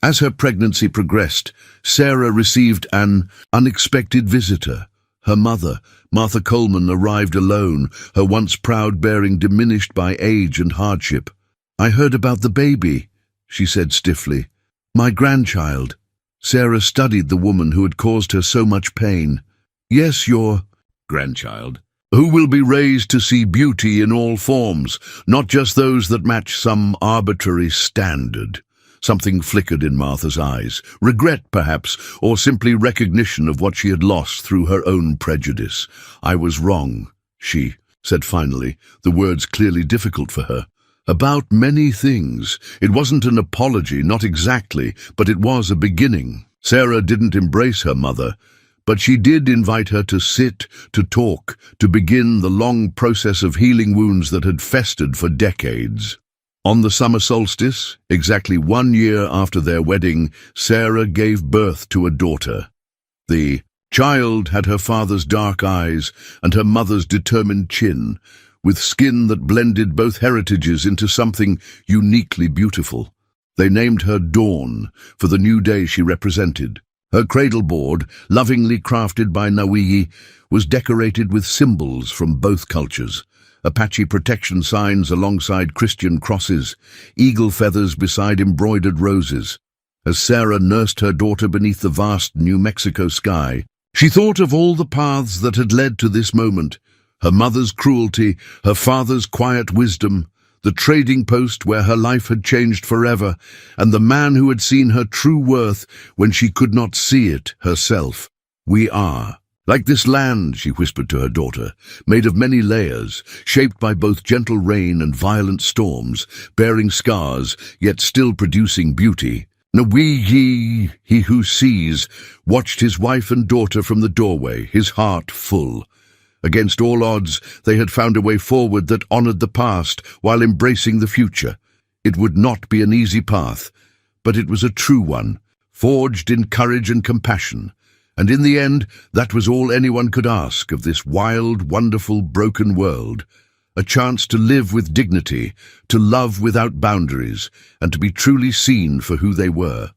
As her pregnancy progressed, Sarah received an unexpected visitor. Her mother, Martha Coleman, arrived alone, her once proud bearing diminished by age and hardship. "I heard about the baby," she said stiffly. "My grandchild." Sarah studied the woman who had caused her so much pain. "Yes, your grandchild, who will be raised to see beauty in all forms, not just those that match some arbitrary standard." Something flickered in Martha's eyes, regret perhaps, or simply recognition of what she had lost through her own prejudice. "I was wrong," she said finally, the words clearly difficult for her. "About many things. It wasn't an apology, not exactly, but it was a beginning." Sarah didn't embrace her mother, but she did invite her to sit, to talk, to begin the long process of healing wounds that had festered for decades. On the summer solstice, exactly 1 year after their wedding, Sarah gave birth to a daughter. The child had her father's dark eyes and her mother's determined chin, with skin that blended both heritages into something uniquely beautiful. They named her Dawn for the new day she represented. Her cradle board, lovingly crafted by Nawi, was decorated with symbols from both cultures. Apache protection signs alongside Christian crosses, eagle feathers beside embroidered roses. As Sarah nursed her daughter beneath the vast New Mexico sky, she thought of all the paths that had led to this moment: her mother's cruelty, her father's quiet wisdom, the trading post where her life had changed forever, and the man who had seen her true worth when she could not see it herself. "We are like this land," she whispered to her daughter, "made of many layers, shaped by both gentle rain and violent storms, bearing scars, yet still producing beauty." Nawi, he who sees, watched his wife and daughter from the doorway, his heart full. Against all odds, they had found a way forward that honored the past while embracing the future. It would not be an easy path, but it was a true one, forged in courage and compassion. And in the end, that was all anyone could ask of this wild, wonderful, broken world. A chance to live with dignity, to love without boundaries, and to be truly seen for who they were.